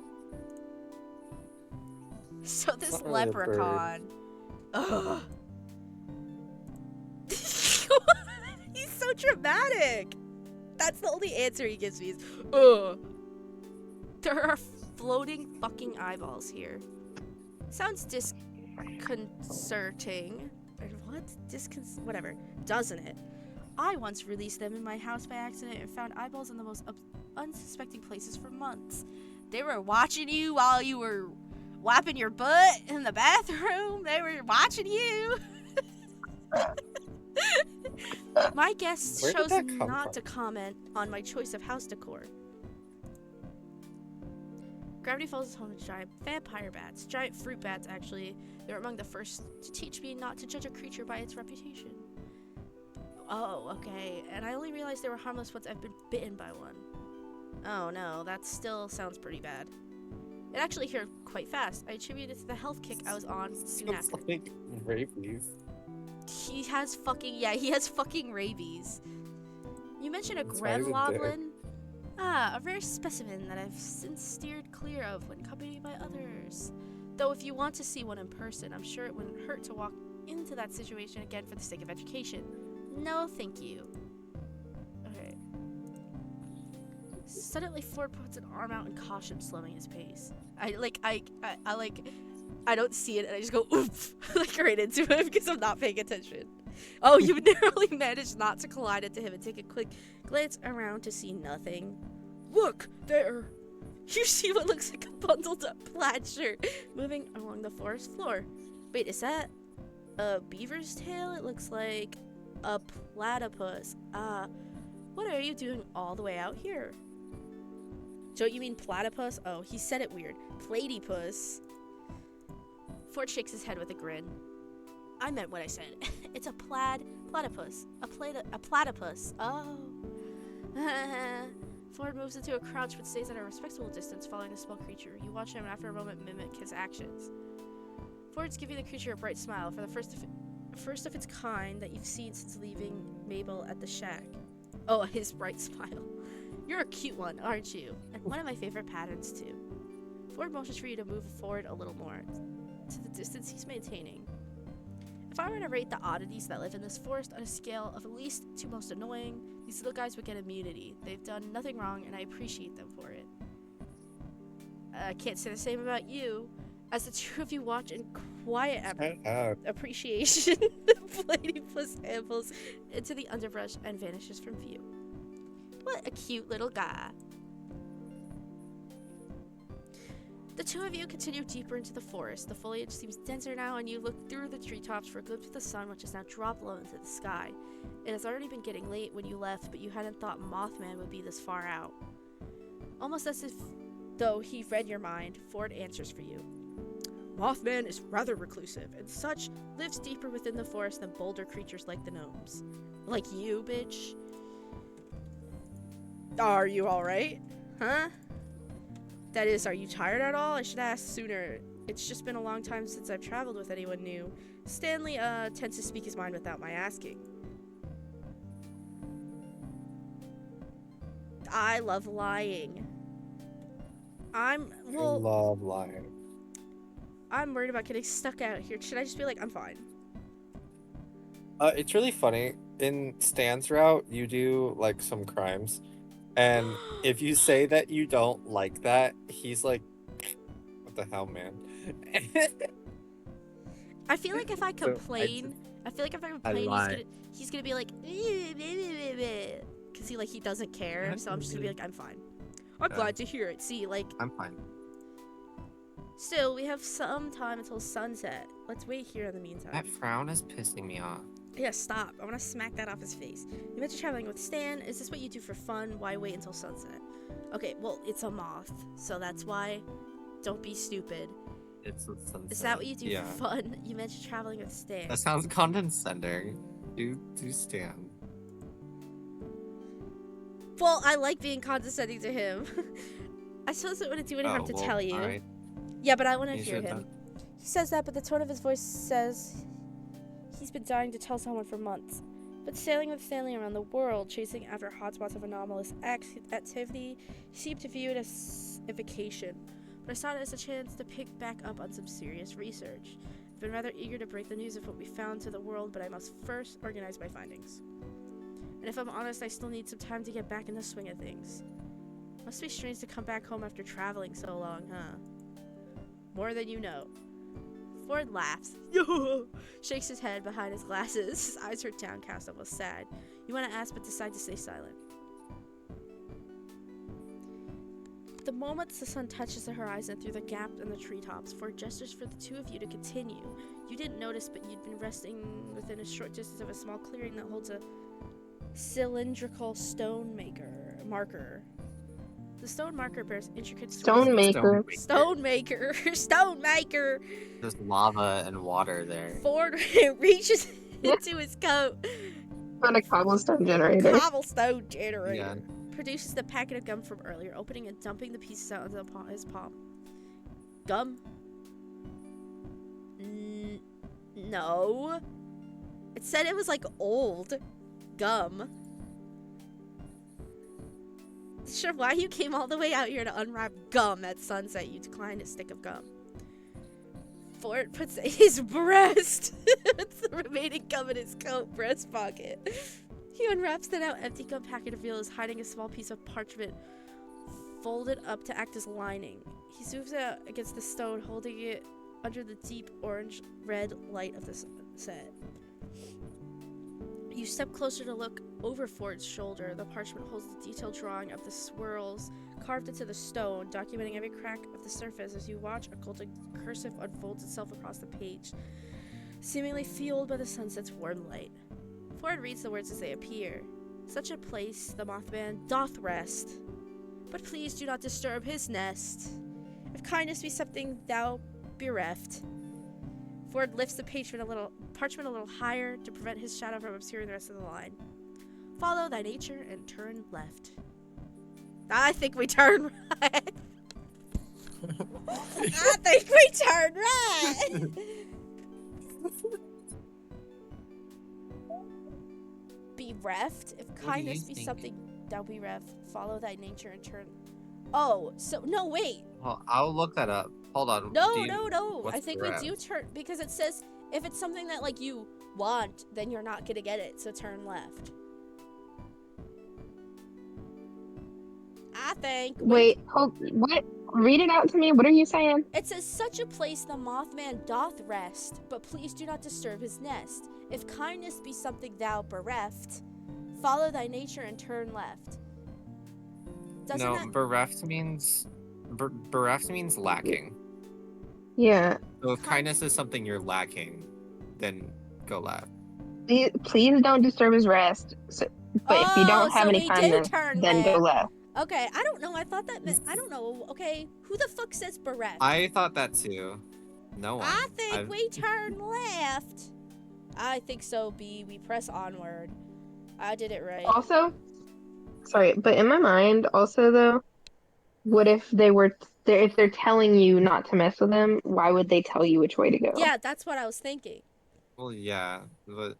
So this not really a bird. leprechaun. Ugh. He's so dramatic. That's the only answer he gives me is, ugh. There are floating fucking eyeballs here. Sounds disconcerting. What? Whatever. Doesn't it? I once released them in my house by accident and found eyeballs in the most unsuspecting places for months. They were watching you while you were wiping your butt in the bathroom. They were watching you. My guest Where did chose that come not from? to comment on my choice of house decor. Gravity Falls is home to giant vampire bats. Giant fruit bats, actually. They're among the first to teach me not to judge a creature by its reputation. Oh, okay. And I only realized they were harmless once I've been bitten by one. Oh no, that still sounds pretty bad. It actually healed quite fast. I attribute it to the health kick I was on soon It's after. like rabies. He has fucking rabies. You mentioned a That's why he's a dick. Grenloblin? Ah, a rare specimen that I've since steered clear of when accompanied by others. Though if you want to see one in person, I'm sure it wouldn't hurt to walk into that situation again for the sake of education. No, thank you. Okay. Suddenly, Ford puts an arm out in caution, slowing his pace. I don't see it, and I just go oof, like right into him because I'm not paying attention. Oh, you narrowly managed not to collide into him and take a quick glance around to see nothing. Look, there! You see what looks like a bundled up plaid shirt moving along the forest floor. Wait, is that a beaver's tail? It looks like a platypus. What are you doing all the way out here? Don't you mean platypus? Oh, he said it weird. Platypus. Ford shakes his head with a grin. I meant what I said. It's a platypus. A platypus. Oh. Ford moves into a crouch but stays at a respectable distance following the small creature. You watch him and after a moment mimic his actions. Ford's giving the creature a bright smile for the first of its kind that you've seen since leaving Mabel at the shack. Oh, his bright smile. You're a cute one, aren't you? And one of my favorite patterns, too. Ford motions for you to move forward a little more, to the distance he's maintaining. If I were to rate the oddities that live in this forest on a scale of least to most annoying, these little guys would get immunity. They've done nothing wrong, and I appreciate them for it. I can't say the same about you. As the two of you watch in quiet appreciation, the platypus ambles into the underbrush and vanishes from view. What a cute little guy. The two of you continue deeper into the forest. The foliage seems denser now, and you look through the treetops for a glimpse of the sun, which has now dropped low into the sky. It has already been getting late when you left, but you hadn't thought Mothman would be this far out. Almost as if though he read your mind, Ford answers for you. Mothman is rather reclusive, and such lives deeper within the forest than bolder creatures like the gnomes. Like you, bitch. Are you alright? Huh? That is, are you tired at all? I should ask sooner. It's just been a long time since I've traveled with anyone new. Stanley, tends to speak his mind without my asking. I love lying. I love lying. I'm worried about getting stuck out here. Should I just be like, I'm fine? It's really funny. In Stan's route, you do, like, some crimes. And if you say that you don't like that, he's like, what the hell, man? I feel like if I complain, he's gonna be like, because he doesn't care. So I'm just gonna be like, I'm fine. I'm glad to hear it. See, like, I'm fine. Still, we have some time until sunset. Let's wait here in the meantime. That frown is pissing me off. Yeah, stop. I want to smack that off his face. You mentioned traveling with Stan. Is this what you do for fun? Why wait until sunset? Okay, well, it's a moth, so that's why Don't be stupid. It's a sunset. Is that what you do Yeah. for fun? You mentioned traveling with Stan. That sounds condescending. Do Stan. Well, I like being condescending to him. I suppose it wouldn't do any harm to tell you. Alright. Yeah, but I want to You hear should him. then. He says that, but the tone of his voice says he's been dying to tell someone for months. But sailing with Stanley around the world, chasing after hotspots of anomalous activity, he seemed to view it as a vacation. But I saw it as a chance to pick back up on some serious research. I've been rather eager to break the news of what we found to the world, but I must first organize my findings. And if I'm honest, I still need some time to get back in the swing of things. Must be strange to come back home after traveling so long, huh? More than you know. Ford laughs, shakes his head behind his glasses. His eyes are downcast, almost sad. You want to ask, but decide to stay silent. The moment the sun touches the horizon through the gap in the treetops, Ford gestures for the two of you to continue. You didn't notice, but you'd been resting within a short distance of a small clearing that holds a cylindrical stone marker. The stone marker bears intricate Stone maker. Stone maker. There's lava and water there. Ford reaches into his coat. Found a cobblestone generator. Cobblestone generator. Yeah. Produces the packet of gum from earlier, opening and dumping the pieces out into his palm. Gum? No. It said it was like old gum. Sure, why you came all the way out here to unwrap gum at sunset? You declined a stick of gum. Ford puts his breast. It's the remaining gum in his coat breast pocket. He unwraps the now empty gum packet and reveals hiding a small piece of parchment folded up to act as lining. He zooms out against the stone, holding it under the deep orange-red light of the sunset. You step closer to look over Ford's shoulder. The parchment holds the detailed drawing of the swirls carved into the stone, documenting every crack of the surface. As you watch, a golden cursive unfolds itself across the page, seemingly fueled by the sunset's warm light. Ford reads the words as they appear. Such a place the Mothman doth rest, but please do not disturb his nest. If kindness be something thou bereft. Ford lifts the parchment a little higher to prevent his shadow from obscuring the rest of the line. Follow thy nature and turn left. I think we turn right. I think we turn right. Bereft? If kindness be think? something thou bereft, follow thy nature and turn. Oh, so no, wait. Well, I'll look that up. Hold on. No. what's I think bereft? we do turn because it says if it's something that like you want, then you're not gonna get it. So turn left. I think. Wait, hold. What? Read it out to me. What are you saying? It says such a place the Mothman doth rest, but please do not disturb his nest. If kindness be something thou bereft, follow thy nature and turn left. Doesn't No, that... bereft means lacking. Yeah. So if kindness is something you're lacking, then go left. Please don't disturb his rest. So, but if you don't have so any we kindness, do turn then left. go left. Okay, I don't know. I thought that meant... I don't know. Okay, who the fuck says bereft? I thought that too. No one. I think we turn left. I think so, B. We press onward. I did it right. Also, sorry, but in my mind, also though, what if if they're telling you not to mess with them? Why would they tell you which way to go? Yeah, that's what I was thinking. Well, yeah, but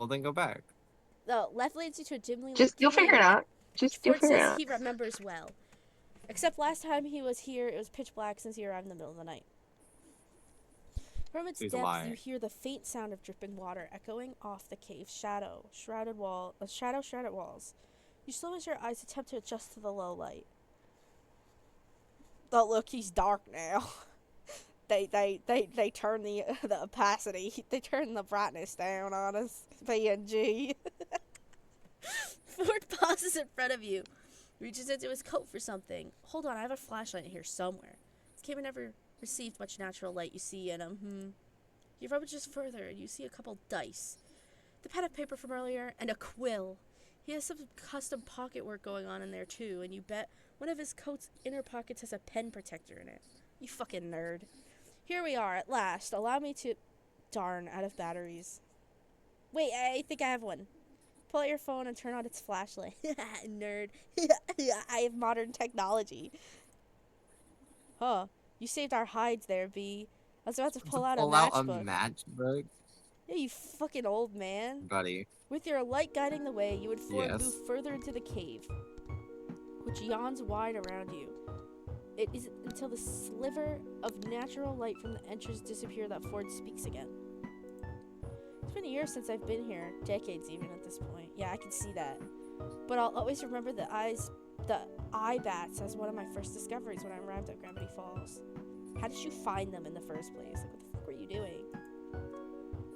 well, then go back. The left leads you to a dimly lit You'll figure it out. You'll Ford figure it says out. he remembers well. Except last time he was here, it was pitch black since he arrived in the middle of the night. From its He's depths, lying. you hear the faint sound of dripping water echoing off the cave's shrouded walls. You slow as your eyes attempt to adjust to the low light. Oh, look, he's dark now. They turn the opacity, they turn the brightness down on us. PNG. Ford pauses in front of you, reaches into his coat for something. Hold on, I have a flashlight here somewhere. This cave never received much natural light you see in him. You rub it just further, and you see a couple dice, the pad of paper from earlier, and a quill. He has some custom pocket work going on in there too, and you bet one of his coat's inner pockets has a pen protector in it. You fucking nerd. Here we are, at last. Allow me to... Darn, out of batteries. Wait, I think I have one. Pull out your phone and turn on its flashlight. Nerd. I have modern technology. Huh. You saved our hides there, B. I was about to pull out a matchbook. Matchbook? Yeah, you fucking old man. Buddy. With your light guiding the way, you would Yes. move further into the cave, which yawns wide around you. It is until the sliver of natural light from the entrance disappear that Ford speaks again. It's been years since I've been here, decades even at this point. Yeah, I can see that. But I'll always remember the eye bats as one of my first discoveries when I arrived at Gravity Falls. How did you find them in the first place? Like, what the fuck were you doing?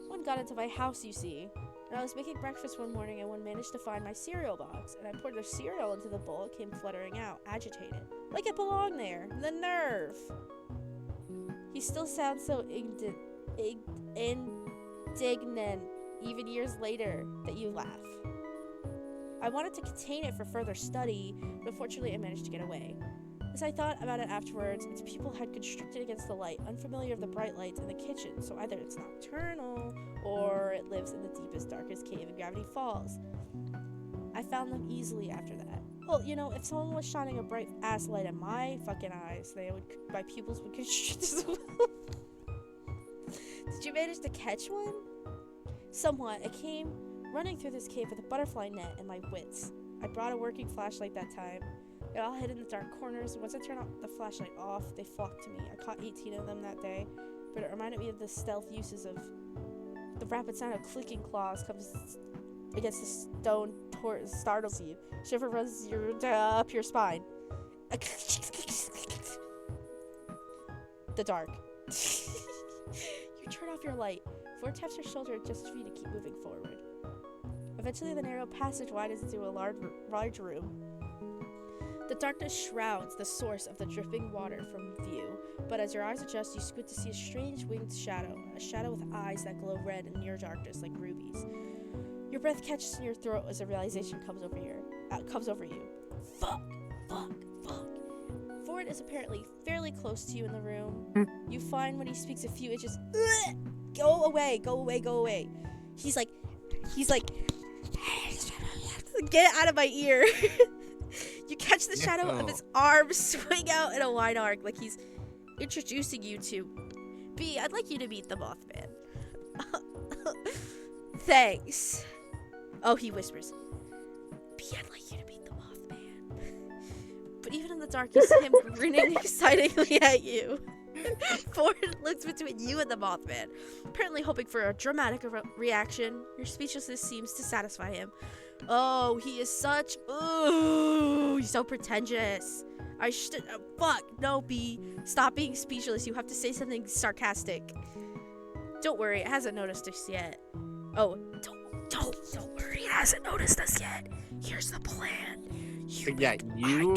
One got into my house, you see. And I was making breakfast one morning and one managed to find my cereal box. And I poured the cereal into the bowl. It came fluttering out, agitated. Like it belonged there. The nerve! He still sounds so indignant, even years later, that you laugh. I wanted to contain it for further study, but fortunately I managed to get away. As I thought about it afterwards, its pupil had constricted against the light, unfamiliar of the bright lights in the kitchen, so either it's nocturnal, or it lives in the deepest, darkest cave in Gravity Falls. I found them easily after that. Well, you know, if someone was shining a bright-ass light in my fucking eyes, my pupils would constrict as well. Did you manage to catch one? Somewhat. I came running through this cave with a butterfly net and my wits. I brought a working flashlight that time. They all hid in the dark corners, and once I turned the flashlight off, they flocked to me. I caught 18 of them that day, but it reminded me of the stealth uses of the rapid sound of clicking claws comes against the stone startles you. Shiver runs up your spine. The dark. You turn off your light. Ford taps your shoulder just for you to keep moving forward. Eventually, the narrow passage widens into a large room. The darkness shrouds the source of the dripping water from view, but as your eyes adjust, you squint to see a strange winged shadow, a shadow with eyes that glow red in near darkness like rubies. Your breath catches in your throat as a realization comes over you. Fuck. Ford is apparently fairly close to you in the room. You find when he speaks a few inches, go away. He's like, get out of my ear. You catch the shadow of his arm swing out in a wide arc, like he's introducing you to B. I'd like you to meet the Mothman. Thanks. Oh, he whispers. B, I'd like you to meet the Mothman. But even in the dark, you see him grinning excitedly at you. Ford looks between you and the Mothman, apparently hoping for a dramatic reaction. Your speechlessness seems to satisfy him. Oh, he is such... Ooh, he's so pretentious. Fuck. No, B. Stop being speechless. You have to say something sarcastic. Don't worry. It hasn't noticed us yet. Oh, don't worry. It hasn't noticed us yet. Here's the plan. You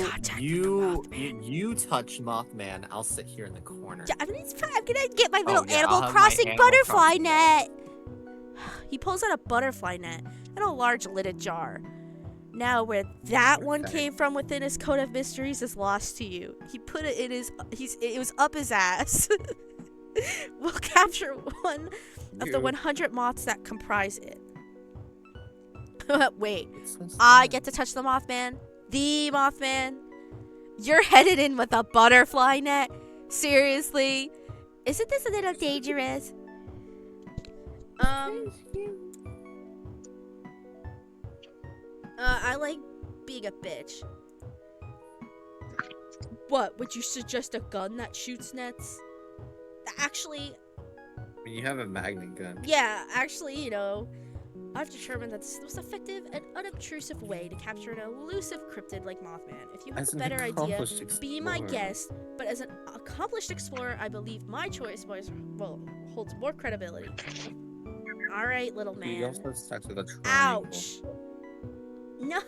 touch Mothman. I'll sit here in the corner. Yeah, I'm gonna get my little Animal Crossing butterfly net. He pulls out a butterfly net and a large lidded jar. Now, where that one came from within his coat of mysteries is lost to you. He put it in it was up his ass. We'll capture one of the 100 moths that comprise it. Wait, I get to touch the Mothman? The Mothman? You're headed in with a butterfly net? Seriously? Isn't this a little dangerous? I like being a bitch. What, would you suggest a gun that shoots nets? Actually... I mean, you have a magnet gun. Yeah, actually, you know, I've determined that this is the most effective and unobtrusive way to capture an elusive cryptid like Mothman. If you have a better idea, be my guest. But as an accomplished explorer, I believe my choice holds more credibility. Alright, little man. You also have sex with a triangle. Ouch! No.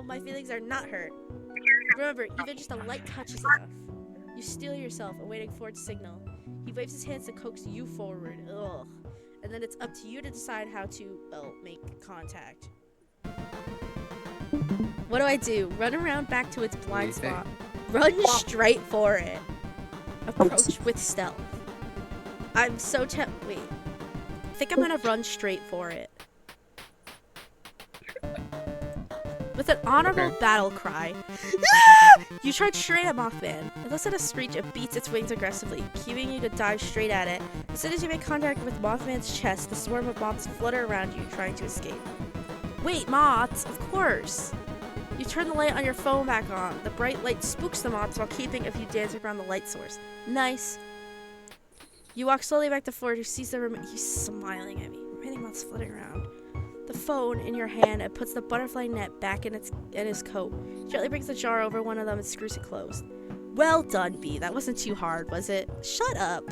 My feelings are not hurt. Remember, even just a light touch is enough. You steel yourself, awaiting Ford's signal. He waves his hands to coax you forward. Ugh. And then it's up to you to decide how to, make contact. What do I do? Run around back to its blind do you think? spot. Run straight for it. Approach with stealth. I'm so wait. I think I'm gonna run straight for it. With an honorable battle cry, you charge straight at Mothman. It lets out a screech and beats its wings aggressively, cueing you to dive straight at it. As soon as you make contact with Mothman's chest, the swarm of moths flutter around you, trying to escape. Wait, moths? Of course! You turn the light on your phone back on. The bright light spooks the moths while keeping a few dancing around the light source. Nice. You walk slowly back to Ford, who sees he's smiling at me. Remaining moths flitting around. The phone in your hand and puts the butterfly net back in his coat. Gently brings the jar over one of them and screws it closed. Well done, Bee. That wasn't too hard, was it? Shut up.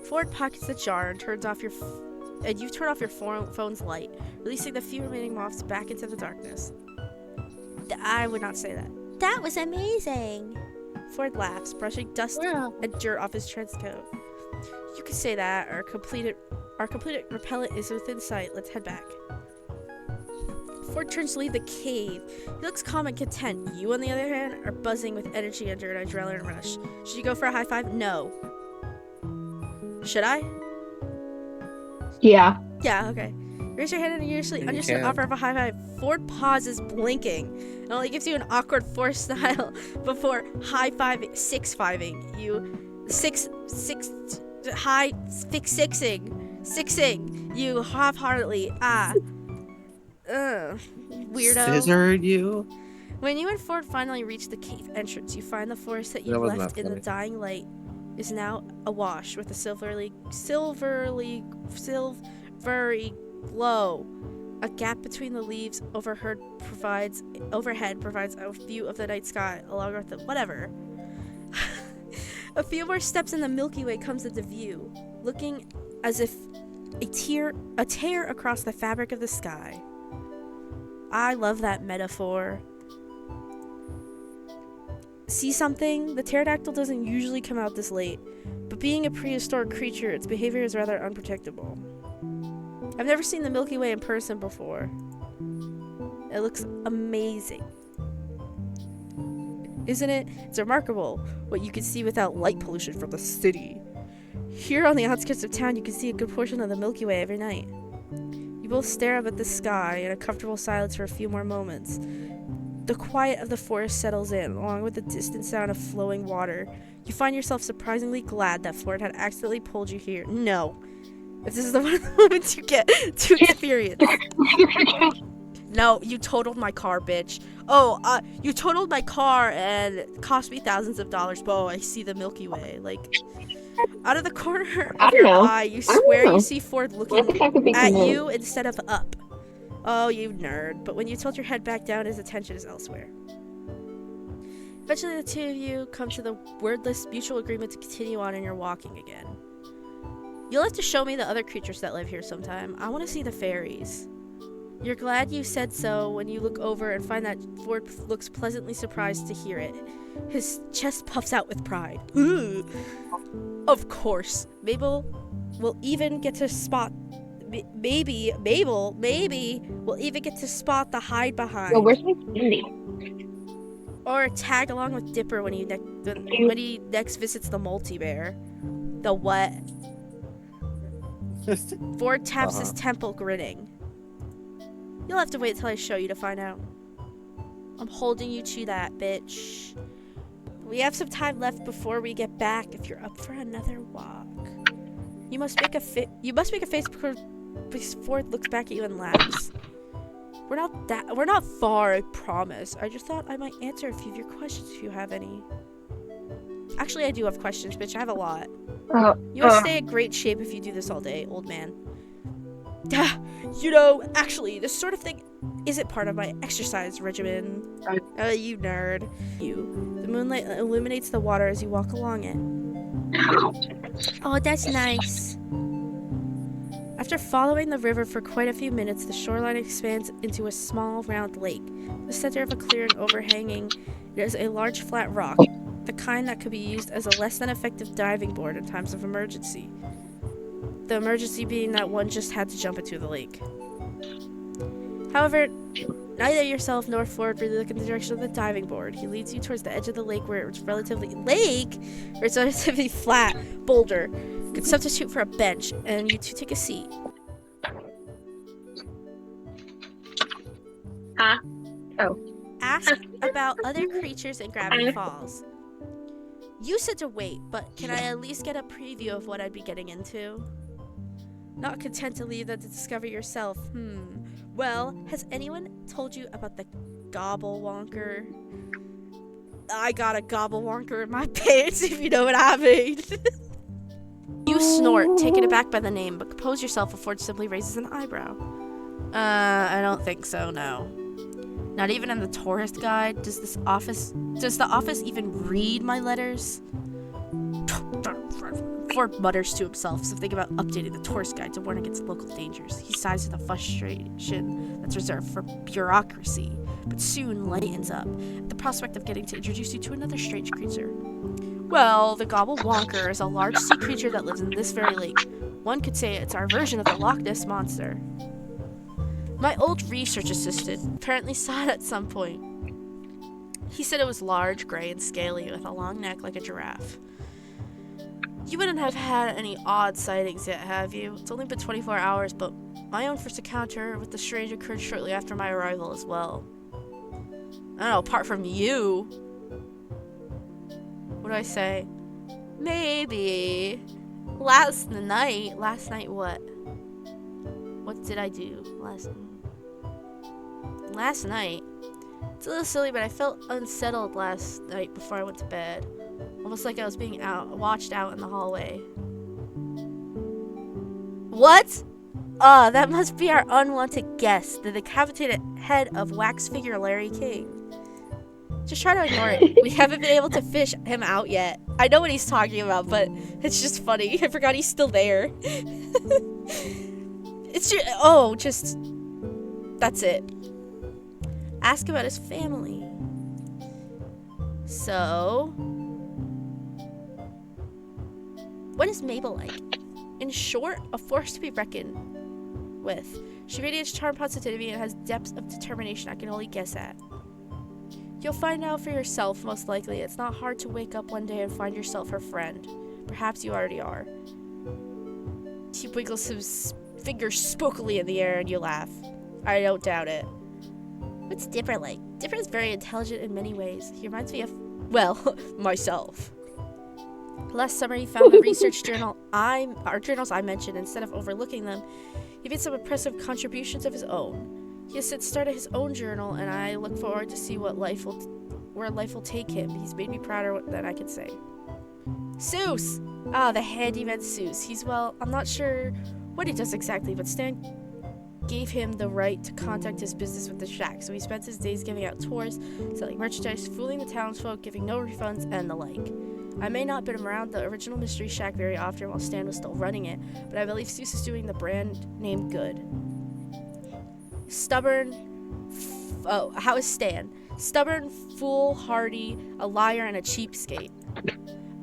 Ford pockets the jar and turns off your you turn off your phone's light, releasing the few remaining moths back into the darkness. I would not say that. That was amazing. Ford laughs, brushing dust and dirt off his trench coat. You could say that. Our completed repellent is within sight. Let's head back. Ford turns to leave the cave. He looks calm and content. You, on the other hand, are buzzing with energy under an adrenaline rush. Should you go for a high five? No. Should I? Yeah. Yeah, okay. Raise your hand and usually understood offer of a high five. Ford pauses, blinking, and only gives you an awkward forced smile before six-fiving. You sixing. You half-heartedly. Weirdo. Scissored you? When you and Ford finally reach the cave entrance, you find the forest that you left in the dying light is now awash with a silvery glow. A gap between the leaves overhead provides a view of the night sky, along with the whatever. A few more steps and the Milky Way comes into view, looking as if a tear across the fabric of the sky. I love that metaphor. See something? The pterodactyl doesn't usually come out this late, but being a prehistoric creature, its behavior is rather unpredictable. I've never seen the Milky Way in person before. It looks amazing. Isn't it? It's remarkable what you can see without light pollution from the city. Here on the outskirts of town, you can see a good portion of the Milky Way every night. You both stare up at the sky in a comfortable silence for a few more moments. The quiet of the forest settles in, along with the distant sound of flowing water. You find yourself surprisingly glad that Ford had accidentally pulled you here. No. If this is one of the moments you get to experience. No, you totaled my car, bitch. Oh, you totaled my car and it cost me thousands of dollars. But I see the Milky Way. Like, out of the corner of your eye, you swear you see Ford looking at you instead of up. Oh, you nerd. But when you tilt your head back down, his attention is elsewhere. Eventually, the two of you come to the wordless mutual agreement to continue on in your walking again. You'll have to show me the other creatures that live here sometime. I want to see the fairies. You're glad you said so when you look over and find that Ford looks pleasantly surprised to hear it. His chest puffs out with pride. Ooh. Of course. Mabel will even get to spot... Maybe we'll even get to spot the hide behind. Well, where's my candy? Or tag along with Dipper when he next visits the multi-bear. The what? Ford taps his temple, grinning. You'll have to wait till I show you to find out. I'm holding you to that, bitch. We have some time left before we get back if you're up for another walk. You must make a face because Ford looks back at you and laughs. We're not far, I promise. I just thought I might answer a few of your questions if you have any. Actually, I do have questions, bitch. I have a lot. You'll stay in great shape if you do this all day, old man. You know, actually, this sort of thing isn't part of my exercise regimen. You nerd. The moonlight illuminates the water as you walk along it. Oh, that's nice. After following the river for quite a few minutes, the shoreline expands into a small, round lake. The center of a clearing overhanging is a large flat rock, the kind that could be used as a less than effective diving board in times of emergency. The emergency being that one just had to jump into the lake. However, neither yourself nor Ford really look in the direction of the diving board. He leads you towards the edge of the lake where it's relatively flat boulder could substitute for a bench, and you two take a seat. Ask about other creatures in Gravity Falls. You said to wait, but can I at least get a preview of what I'd be getting into? Not content to leave them to discover yourself. Well, has anyone told you about the gobblewonker? I got a gobblewonker in my pants, if you know what I mean. You snort, taken aback by the name, but compose yourself before it simply raises an eyebrow. I don't think so, no. Not even in the tourist guide. Does the office even read my letters? Ford mutters to himself, something about updating the tourist guide to warn against local dangers. He sighs with a frustration that's reserved for bureaucracy, but soon lightens up at the prospect of getting to introduce you to another strange creature. Well, the gobblewonker is a large sea creature that lives in this very lake. One could say it's our version of the Loch Ness Monster. My old research assistant apparently saw it at some point. He said it was large, gray, and scaly with a long neck like a giraffe. You wouldn't have had any odd sightings yet, have you? It's only been 24 hours, but my own first encounter with the strange occurred shortly after my arrival as well. I don't know, apart from you. What do I say? Maybe. Last night what? What did I do last night? It's a little silly, but I felt unsettled last night before I went to bed. Almost like I was being watched out in the hallway. What? That must be our unwanted guest, the decapitated head of wax figure Larry King. Just try to ignore it. We haven't been able to fish him out yet. I know what he's talking about, but it's just funny. I forgot he's still there. That's it. Ask about his family. So, what is Mabel like? In short, a force to be reckoned with. She radiates charm, positivity, and has depths of determination I can only guess at. You'll find out for yourself, most likely. It's not hard to wake up one day and find yourself her friend. Perhaps you already are. He wiggles his fingers spookily in the air and you laugh. I don't doubt it. What's Dipper like? Dipper is very intelligent in many ways. He reminds me of, well, myself. Last summer he found the research journals I mentioned. Instead of overlooking them, he made some impressive contributions of his own. He has since started his own journal, and I look forward to see where life will take him. He's made me prouder than I can say. Seuss! The handyman Seuss. I'm not sure what he does exactly, but Stan gave him the right to contact his business with the shack, so he spends his days giving out tours, selling merchandise, fooling the townsfolk, giving no refunds, and the like. I may not have been around the original Mystery Shack very often while Stan was still running it, but I believe Seuss is doing the brand name good. How is Stan? Stubborn, foolhardy, a liar, and a cheapskate.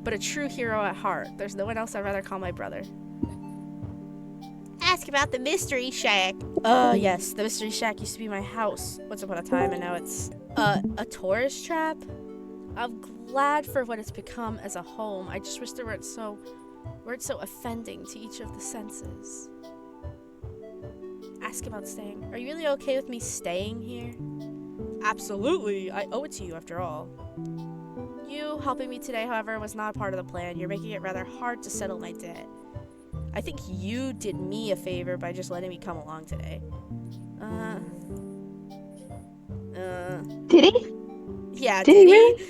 But a true hero at heart. There's no one else I'd rather call my brother. Ask about the Mystery Shack. Yes, the Mystery Shack used to be my house once upon a time, and now it's a tourist trap. I'm glad for what it's become as a home. I just wish they weren't so offending to each of the senses. Ask about staying. Are you really okay with me staying here? Absolutely. I owe it to you after all. You helping me today, however, was not a part of the plan. You're making it rather hard to settle my debt. I think you did me a favor by just letting me come along today. Did he? Yeah, Did he really?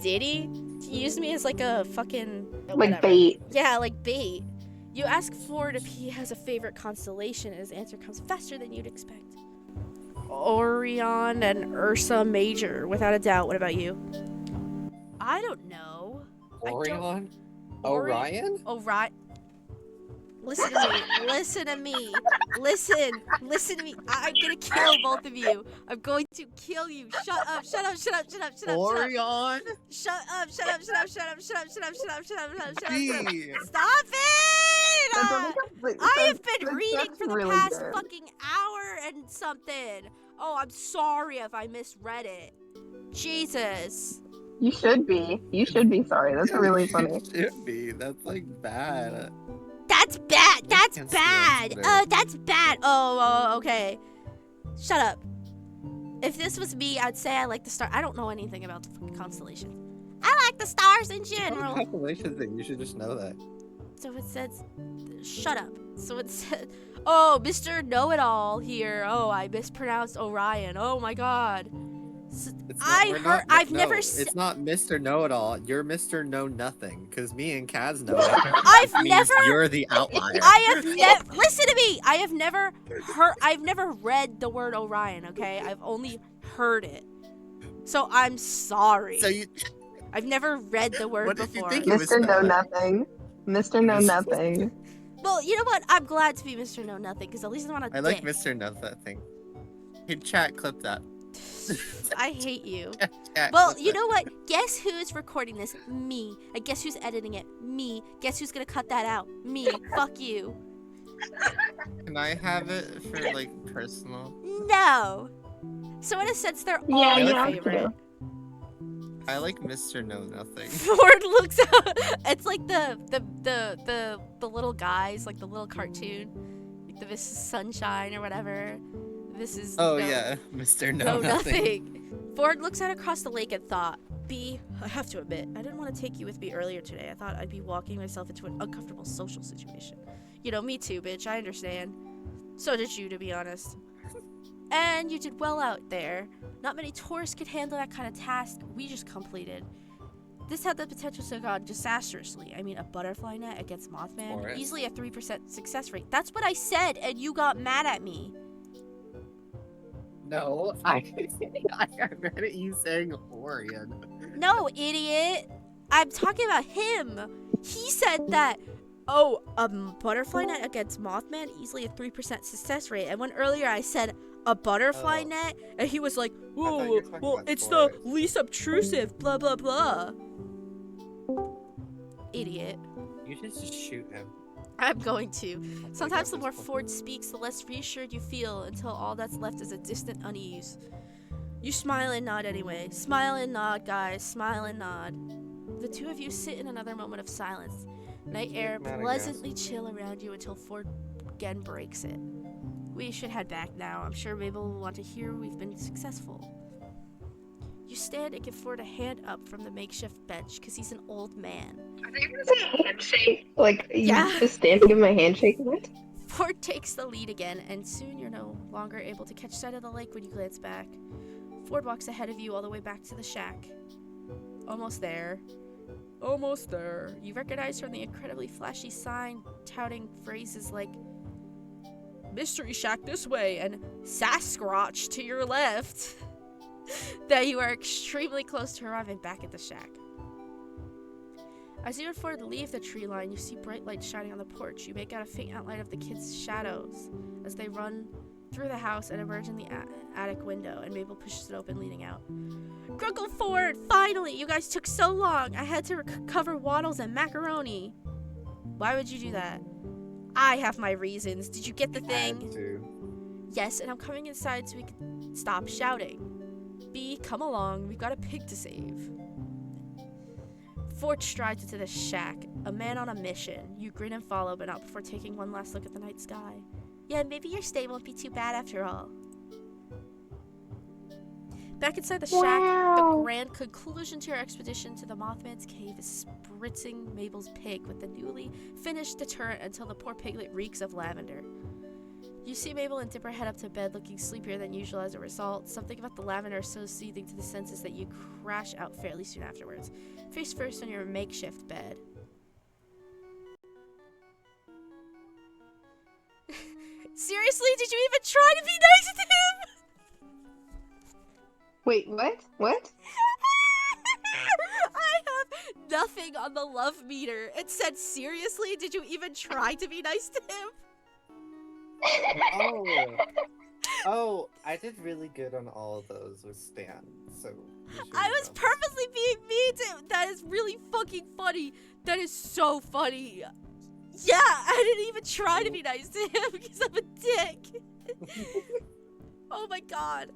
Did he? He used me as like a fucking... Like whatever. bait. Yeah, like bait. You ask Ford if he has a favorite constellation, and his answer comes faster than you'd expect. Orion and Ursa Major, without a doubt. What about you? I don't know. Orion? Orion? Orion. Listen to me. Listen to me. Listen to me. I'm gonna kill both of you. I'm going to kill you. Shut up. Shut up. Shut up. Shut up. Shut up. Orion? Shut up. Shut up. Shut up. Shut up. Shut up. Shut up. Shut up. Shut up. Shut up. B. Stop it! I have been That's reading for the really past good. fucking hour and something. Oh, I'm sorry if I misread it. Jesus. You should be. You should be sorry. That's really funny. It should be. That's like bad. That's bad. You That's can't say that bad. today. That's bad. Oh, okay. Shut up. If this was me, I'd say I like the star. I don't know anything about the fucking constellations. I like the stars in general. Population thing. You should just know that. So it says, shut up. So it said, oh, Mr. Know-It-All here. Oh, I mispronounced Orion. Oh my God. I've never. It's not Mr. Know-It-All. You're Mr. Know Nothing. Because me and Kaz know it. I've That means never. You're the outlier. I have never. Listen to me. I have never heard. I've never read the word Orion. Okay, I've only heard it. So I'm sorry. So you. I've never read the word What did you before. think? It was Mr. Know spelled. Nothing. Mr. Know Nothing. Well, you know what? I'm glad to be Mr. Know Nothing because at least I'm not a I like dick. Mr. Know That thing. Hey, chat, clip that. I hate you. Chat, Well, clip you that. know what? Guess who's recording this? Me. And guess who's editing it? Me. Guess who's gonna cut that out? Me. Fuck you. Can I have it for like personal? No. So in a sense, they're all Yeah, you your have favorite. I like Mr. Know Nothing. Ford looks out. It's like the little guys, like the little cartoon, like the This is Sunshine or whatever. This is Oh no, yeah, Mr. no Know Nothing. nothing. Ford looks out across the lake and thought, "B, I have to admit, I didn't want to take you with me earlier today. I thought I'd be walking myself into an uncomfortable social situation. You know, me too, bitch. I understand. So did you, to be honest. And you did well out there. Not many tourists could handle that kind of task we just completed. This had the potential to go disastrously. I mean, a butterfly net against Mothman, Forest. easily a 3% success rate. That's what I said, and you got mad at me. No, I read it you saying Orion. No, idiot. I'm talking about him. He said that, oh, a butterfly net against Mothman, easily a 3% success rate. And when earlier I said a butterfly Oh. net, and he was like, thought you whoa, were talking well, about it's the forest. least obtrusive, blah, blah, blah. Idiot. You should just shoot him. I'm going to. Sometimes the that's more cool. Ford speaks, the less reassured you feel until all that's left is a distant unease. You smile and nod anyway. Smile and nod, guys. Smile and nod. The two of you sit in another moment of silence. Night air Mad, I pleasantly chill around you until Ford again breaks it. We should head back now. I'm sure Mabel will want to hear we've been successful. You stand and give Ford a hand up from the makeshift bench because he's an old man. Are they gonna say handshake? Like, Yeah. you just stand and give him a handshake? What? Ford takes the lead again, and soon you're no longer able to catch sight of the lake when you glance back. Ford walks ahead of you all the way back to the shack. Almost there. Almost there. You recognize from the incredibly flashy sign touting phrases like Mystery Shack this way and Sasquatch to your left that you are extremely close to arriving back at the shack. As you and Ford leave the tree line, you see bright lights shining on the porch. You make out a faint outline of the kids' shadows as they run through the house and emerge in the attic window, and Mabel pushes it open, leaning out. Grunkle Ford, finally! You guys took so long! I had to recover waddles and macaroni. Why would you do that? I have my reasons. Did you get the thing? Had to. Yes, and I'm coming inside so we can stop shouting. B, come along. We've got a pig to save. Ford strides into the shack, a man on a mission. You grin and follow, but not before taking one last look at the night sky. Yeah, maybe your stay won't be too bad after all. Back inside the shack, the Wow. grand conclusion to your expedition to the Mothman's cave is spritzing Mabel's pig with the newly finished deterrent until the poor piglet reeks of lavender. You see Mabel and dip her head up to bed, looking sleepier than usual as a result. Something about the lavender is so soothing to the senses that you crash out fairly soon afterwards, face first on your makeshift bed. Seriously, did you even try to be nice to him? Wait, what? What? I have nothing on the love meter. It said, seriously, did you even try to be nice to him? Oh, I did really good on all of those with Stan, so. you should I was know. purposely being mean to him. That is really fucking funny. That is so funny. Yeah, I didn't even try to be nice to him because I'm a dick. Oh my god.